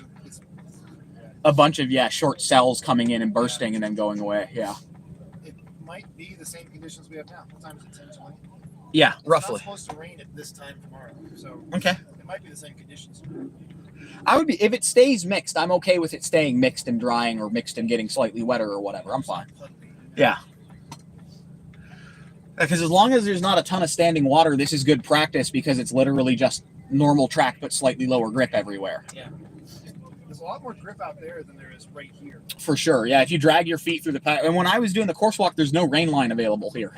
A bunch of, short cells coming in and bursting and then going away. Yeah. It might be the same conditions we have now. What time is it? 10:20? Yeah, It's roughly. not supposed to rain at this time tomorrow. So Okay. it might be the same conditions. I would be, if it stays mixed, I'm okay with it staying mixed and drying or mixed and getting slightly wetter or whatever. I'm fine. Yeah. Because as long as there's not a ton of standing water, this is good practice because it's literally just normal track but slightly lower grip everywhere. Yeah. There's a lot more grip out there than there is right here. For sure. Yeah, if you drag your feet through the path. And when I was doing the course walk, there's no rain line available here.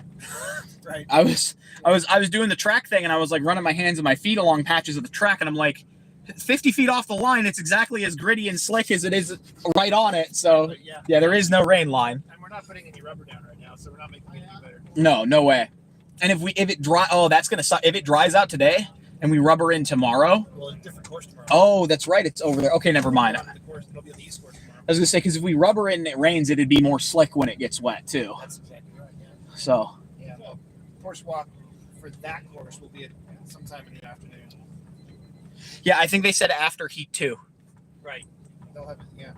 Right. I was doing the track thing and I was like running my hands and my feet along patches of the track and I'm like 50 feet off the line, it's exactly as gritty and slick as it is right on it. So yeah, there is no rain line. And we're not putting any rubber down right now, so we're not making it any better. No way. And if it dry, that's gonna suck. If it dries out today and we rubber in tomorrow. Well, a different course tomorrow. Oh, that's right. It's over there. Okay, never mind. It'll be on the East course tomorrow. I was gonna say because if we rubber in and it rains, it'd be more slick when it gets wet too. That's exactly right. Yeah. So. Yeah. Well, course walk for that course will be at sometime in the afternoon. Yeah, I think they said after heat 2. Right. They'll have it. Yeah.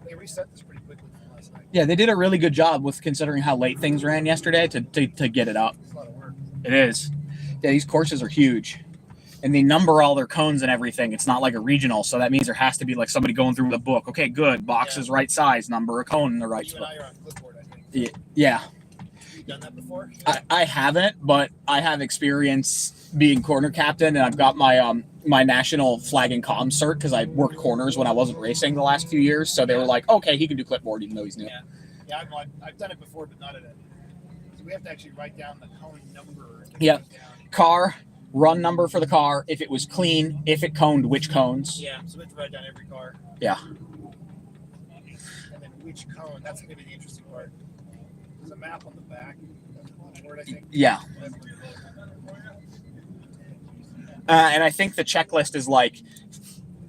They reset this pretty quickly from last night. Yeah, they did a really good job with considering how late things ran yesterday to get it up. It's a lot of work. It is. Yeah, these courses are huge. And they number all their cones and everything. It's not like a regional, so that means there has to be like somebody going through the book. Okay, good. Box is right size, number a cone in the right You and spot. I are on clipboard, I think. Yeah. Have you done that before? I haven't, but I have experience being corner captain, and I've got my my national flag and comm cert because I worked corners when I wasn't racing the last few years. So they were like, okay, he can do clipboard even though he's new. Yeah, I've done it before, but not at it. So we have to actually write down the cone number. Yeah. Car, run number for the car, if it was clean, if it coned which cones. Yeah, so we have to write down every car. Yeah. And then which cone, that's going to be the interesting part. There's a map on the back of the board, I think. Yeah. And I think the checklist is like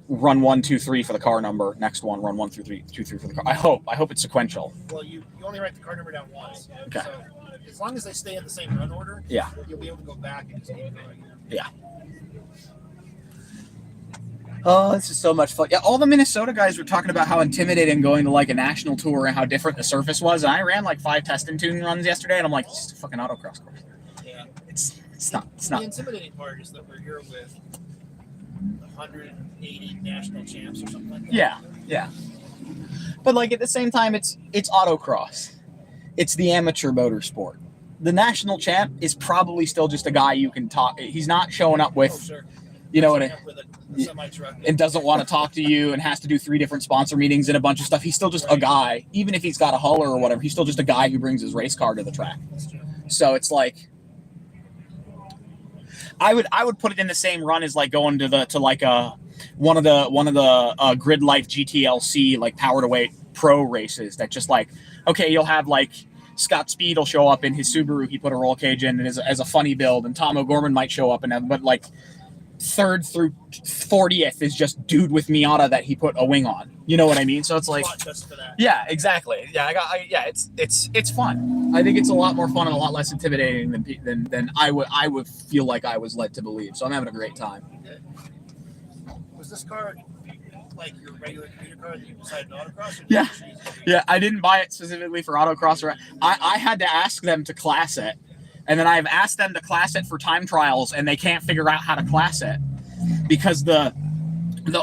run 1, 2, 3 for the car number. Next one, run 1 through 3, 2, 3 for the car. I hope it's sequential. Well, you only write the car number down once. Okay. So as long as they stay in the same run order, Yeah. you'll be able to go back and just keep going. Yeah. Oh, this is so much fun. Yeah, all the Minnesota guys were talking about how intimidating going to like a national tour and how different the surface was. And I ran like 5 test and tune runs yesterday, and I'm like, it's just a fucking autocross course. Yeah. It's not. The intimidating part is that we're here with 180 national champs or something like that. Yeah. But like at the same time, it's autocross. It's the amateur motorsport. The national champ is probably still just a guy you can talk. He's not showing up with, sure. you know what, With a semi-truck. and doesn't want to talk to you and has to do 3 different sponsor meetings and a bunch of stuff. He's still just a guy, even if he's got a hauler or whatever. He's still just a guy who brings his race car to the track. That's true. So it's like, I would put it in the same run as like going to one of the Grid Life GTLC like power to weight pro races that just like, okay, you'll have like Scott Speed will show up in his Subaru he put a roll cage in and as a funny build, and Tom O'Gorman might show up but like 3rd through 40th is just dude with Miata that he put a wing on. You know what I mean? So it's like, Just for that. yeah, exactly. Yeah, it's fun. I think it's a lot more fun and a lot less intimidating than I would feel like I was led to believe. So I'm having a great time. Was this car like your regular commuter car that you decided to autocross? Or Yeah. did you choose it? Yeah, I didn't buy it specifically for autocross. I had to ask them to class it, and then I've asked them to class it for time trials, and they can't figure out how to class it because the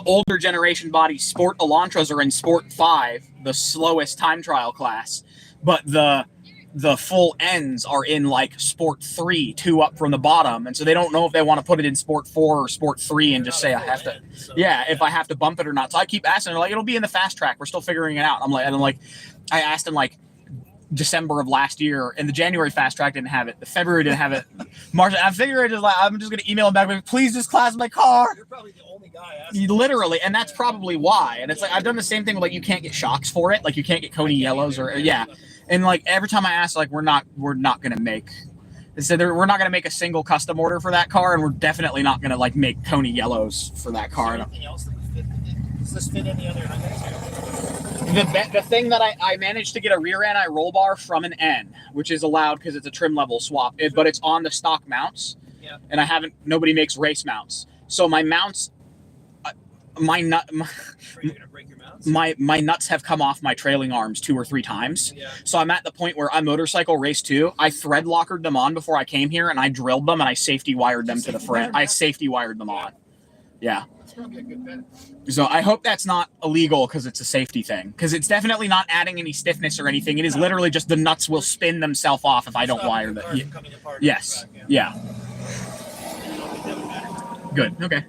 older generation body Sport Elantras are in Sport 5, the slowest time trial class, but the full ends are in like Sport 3, 2 up from the bottom, and so they don't know if they want to put it in Sport 4 or Sport 3 and just say I have to. If I have to bump it or not. So I keep asking. They're like, it'll be in the fast track. We're still figuring it out. I asked them like December of last year, and the January fast track didn't have it. The February didn't have it. March. I figured I'm just gonna email them back. Like, please just class my car. You're probably the only guy asking. Literally, and that's probably why. And it's like I've done the same thing with like you can't get shocks for it. Like you can't get Coney yellows or And like every time I ask, like we're not gonna make. They said we're not gonna make a single custom order for that car, and we're definitely not gonna like make Coney yellows for that car. Anything else that would fit? Does this fit any other 100? The thing that I managed to get a rear anti roll bar from an N, which is allowed because it's a trim level swap, but it's on the stock mounts. Yeah. And nobody makes race mounts, so my mounts, my You're gonna break your mounts? my nuts have come off my trailing arms 2 or 3 times. Yeah. So I'm at the point where I motorcycle race 2. I thread lockered them on before I came here, and I drilled them and I safety wired them to the frame. I safety wired them on. Yeah. That's probably a good bet. So I hope that's not illegal because it's a safety thing. Because it's definitely not adding any stiffness or anything. It is literally just the nuts will spin themselves off if I don't wire them. Yes. Yeah. Good. Okay.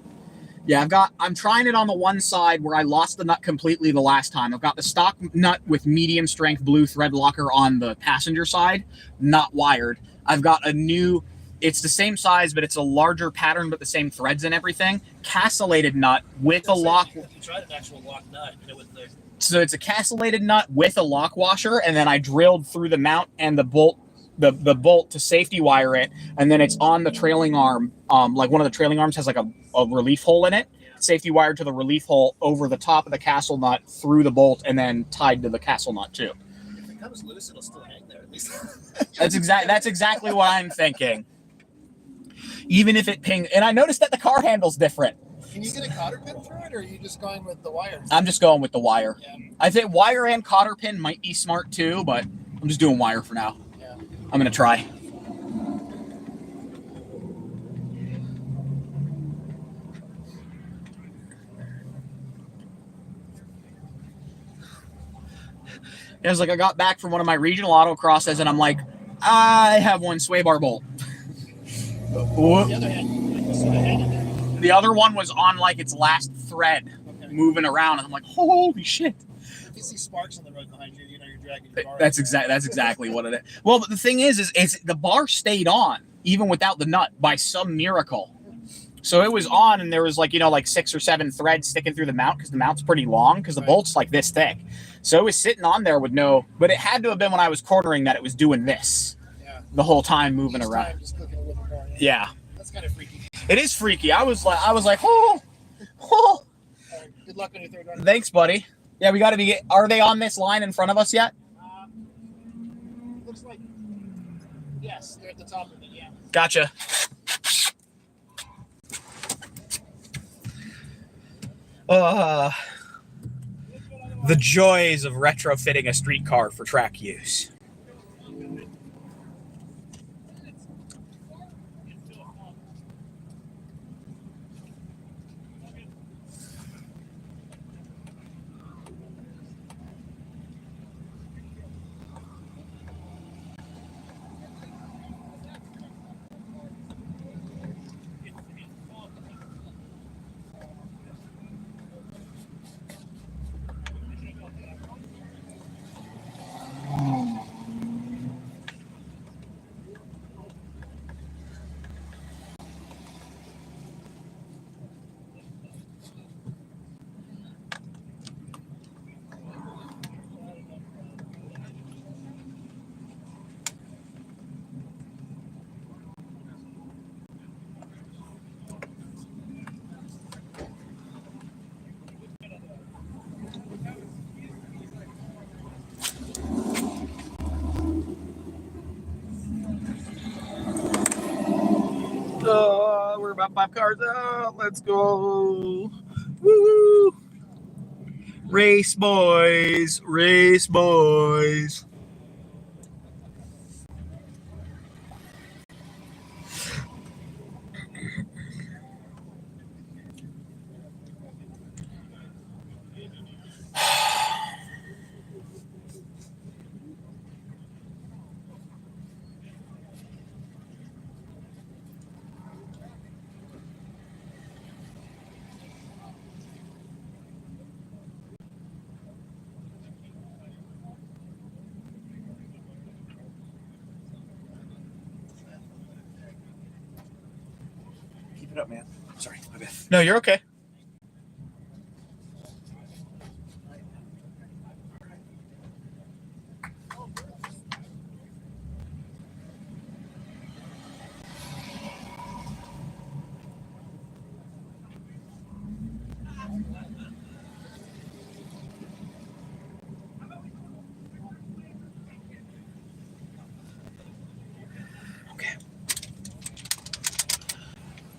Yeah, I'm trying it on the one side where I lost the nut completely the last time. I've got the stock nut with medium strength blue thread locker on the passenger side, not wired. I've got a new, it's the same size, but it's a larger pattern, but the same threads and everything. Castellated nut with a lock. You tried an actual lock nut, with the. So it's a castellated nut with a lock washer, and then I drilled through the mount and the bolt, the bolt to safety wire it, and then it's on the trailing arm. Like one of the trailing arms has like a relief hole in it. Yeah. Safety wired to the relief hole over the top of the castle nut through the bolt, and then tied to the castle nut too. If it comes loose, it'll still hang there at least. That's exactly what I'm thinking. Even if it ping, and I noticed that the car handle's different. Can you get a cotter pin through it, or are you just going with the wire? I'm just going with the wire. Yeah. I think wire and cotter pin might be smart too, but I'm just doing wire for now. Yeah. I'm gonna try. It was like I got back from one of my regional autocrosses, and I'm like, I have one sway bar bolt. The other hand, so hanging there. The other one was on like its last thread, moving around, and I'm like, holy shit. If you see sparks on the road behind you, you know you're dragging your bar. That's exactly what it is. Well, but the thing is the bar stayed on even without the nut by some miracle. So it was on, and there was like, like 6 or 7 threads sticking through the mount because the mount's pretty long because the bolt's like this thick. So it was sitting on there with but it had to have been when I was cornering that it was doing this the whole time, moving Each around. time just clicking a little more. Yeah. That's kind of freaky. It is freaky. I was like, oh. Good luck on your third run. Thanks, buddy. Yeah, we got to be. Are they on this line in front of us yet? Looks like, yes, they're at the top of it, yeah. Gotcha. The joys of retrofitting a streetcar for track use. We're about 5 cars out. Let's go. Woo! Race boys. Race boys. Keep it up, man. Sorry, my bad. No, you're okay.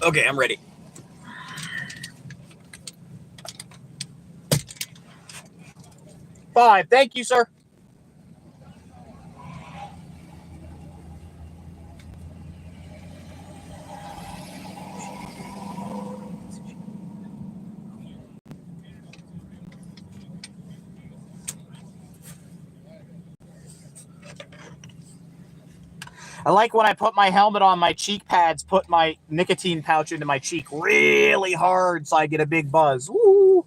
Okay, I'm ready. Five. Thank you, sir. I like when I put my helmet on, my cheek pads put my nicotine pouch into my cheek really hard so I get a big buzz. Woo!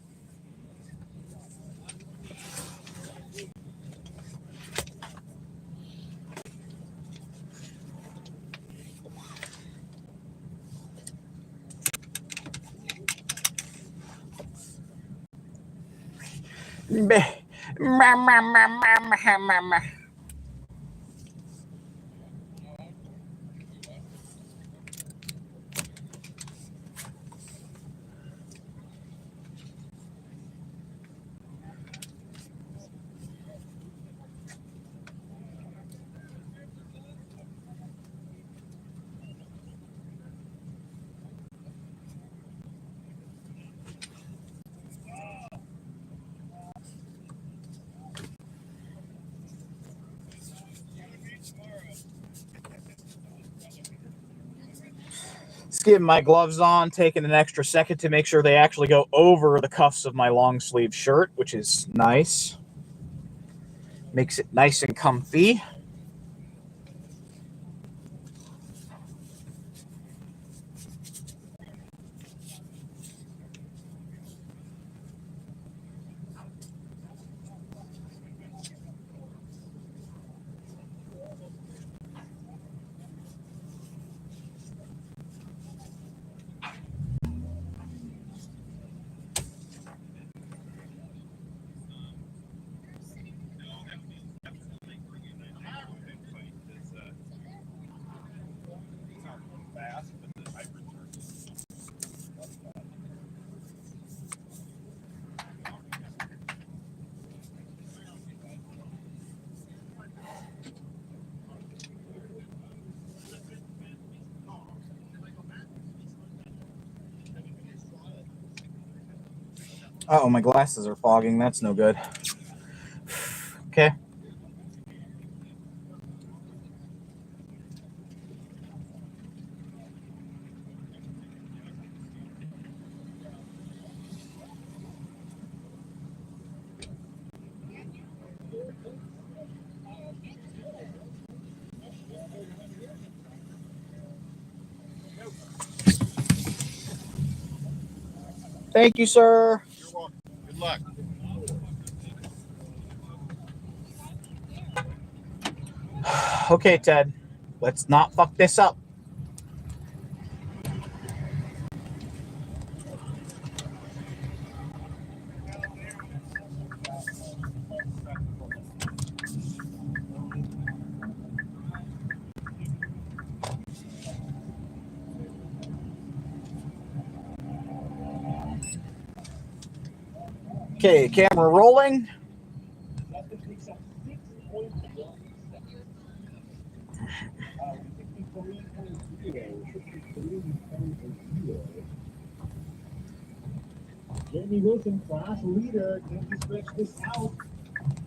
Just getting my gloves on, taking an extra second to make sure they actually go over the cuffs of my long sleeve shirt, which is nice. Makes it nice and comfy. Oh, my glasses are fogging. That's no good. Okay. Thank you, sir. You're welcome. Good luck. Okay, Ted. Let's not fuck this up. Okay, camera rolling. Jeremy Wilson, class leader, can he stretch this out?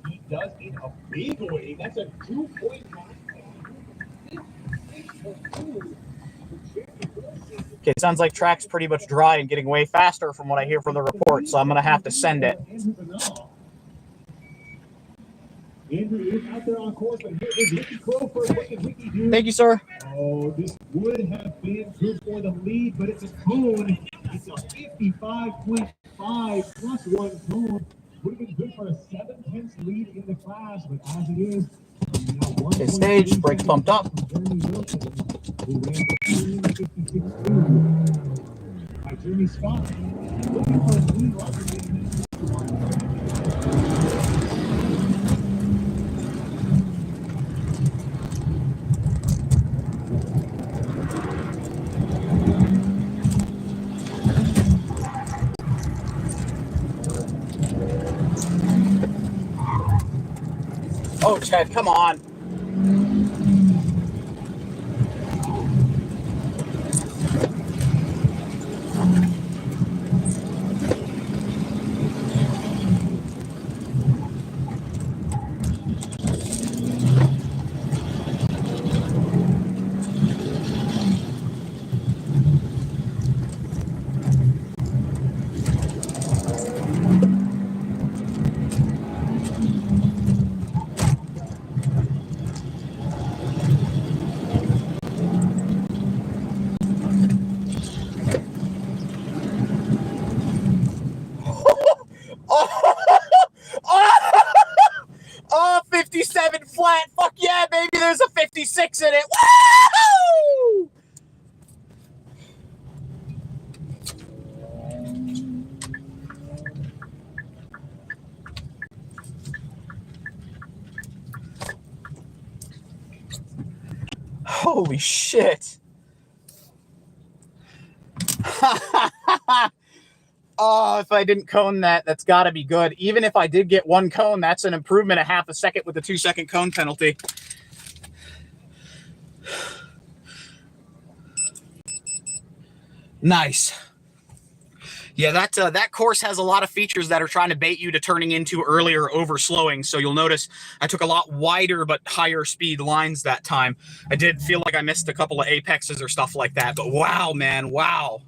He does in a big way. That's a 2.9. Okay, it sounds like track's pretty much dry and getting way faster from what I hear from the report, so I'm going to have to send it. Andrew is out there on course, but here is Ricky Crow first. What can Ricky do? Thank you, sir. Oh, this would have been good for the lead, but it's a cone. It's a 55.5 plus one cone. Would have been good for a 7/10 lead in the class, but as it is, Okay, stage, brakes pumped up. Jeremy Wilson, who ran 56.2 by Jeremy Scott. Looking for a lead Oh, Ted, come on. Oh, 57 flat. Fuck yeah, baby. There's a 56 in it. Woo! Holy shit. Oh, if I didn't cone that, that's got to be good. Even if I did get one cone, that's an improvement of half a second with the 2-second cone penalty. Nice. Yeah, that course has a lot of features that are trying to bait you to turning into early or overslowing. So you'll notice I took a lot wider but higher speed lines that time. I did feel like I missed a couple of apexes or stuff like that. But wow, man, wow.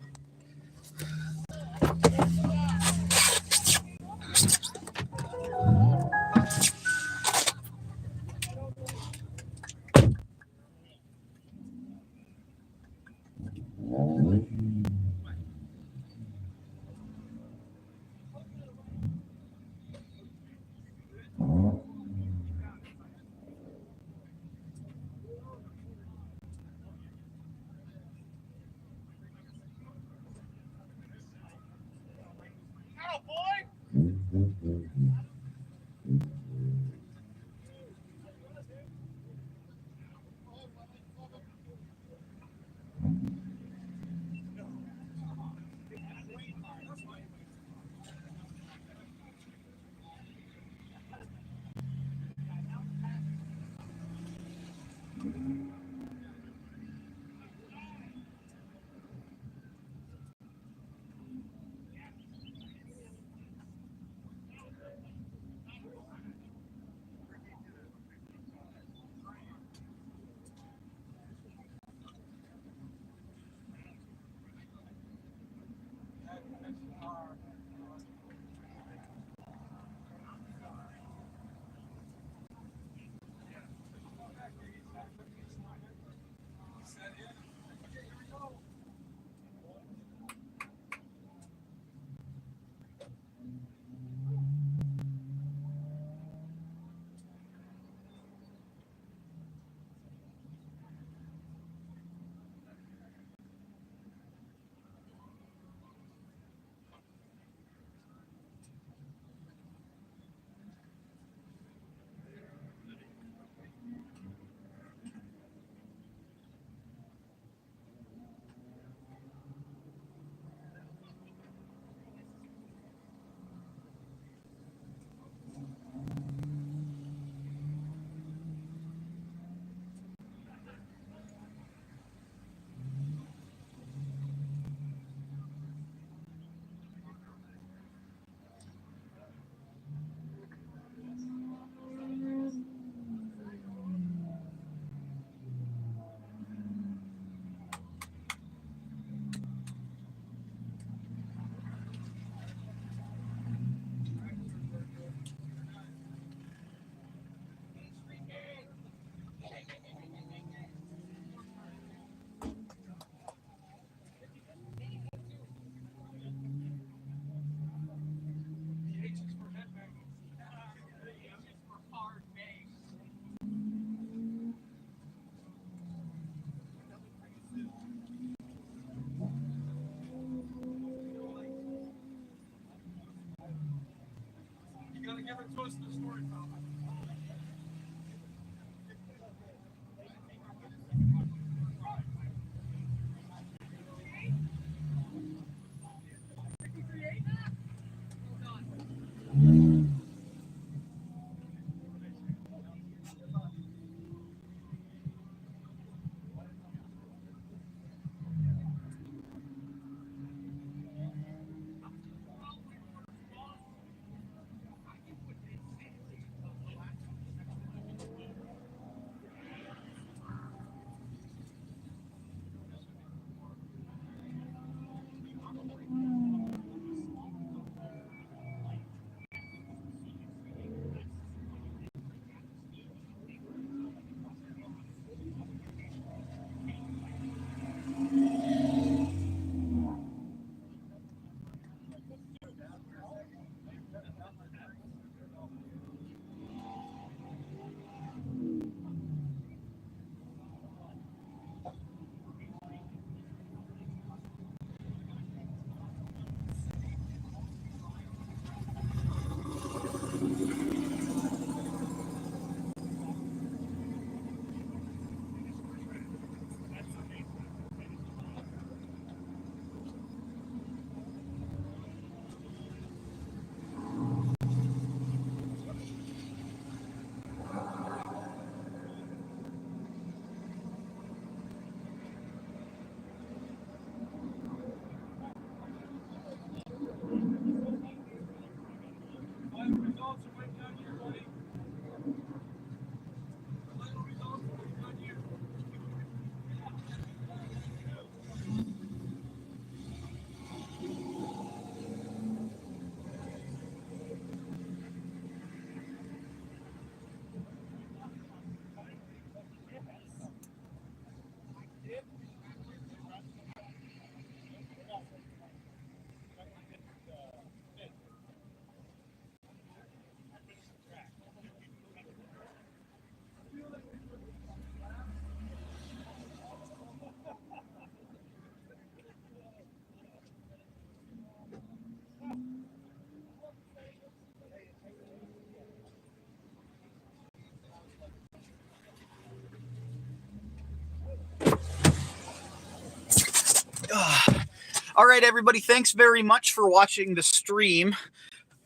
All right, everybody. Thanks very much for watching the stream.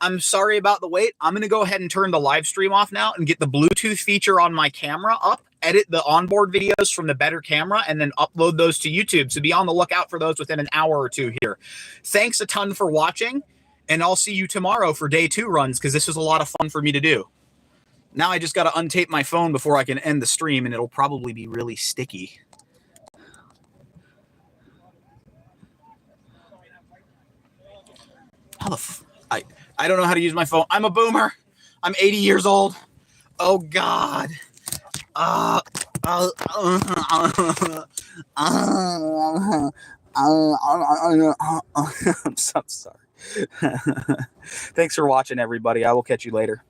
I'm sorry about the wait. I'm going to go ahead and turn the live stream off now and get the Bluetooth feature on my camera up, edit the onboard videos from the better camera, and then upload those to YouTube. So be on the lookout for those within an hour or two here. Thanks a ton for watching, and I'll see you tomorrow for day 2 runs because this is a lot of fun for me to do. Now I just got to untape my phone before I can end the stream, and it'll probably be really sticky. How the I don't know how to use my phone. I'm a boomer. I'm 80 years old. Oh God. I'm so sorry. Thanks for watching, everybody. I will catch you later.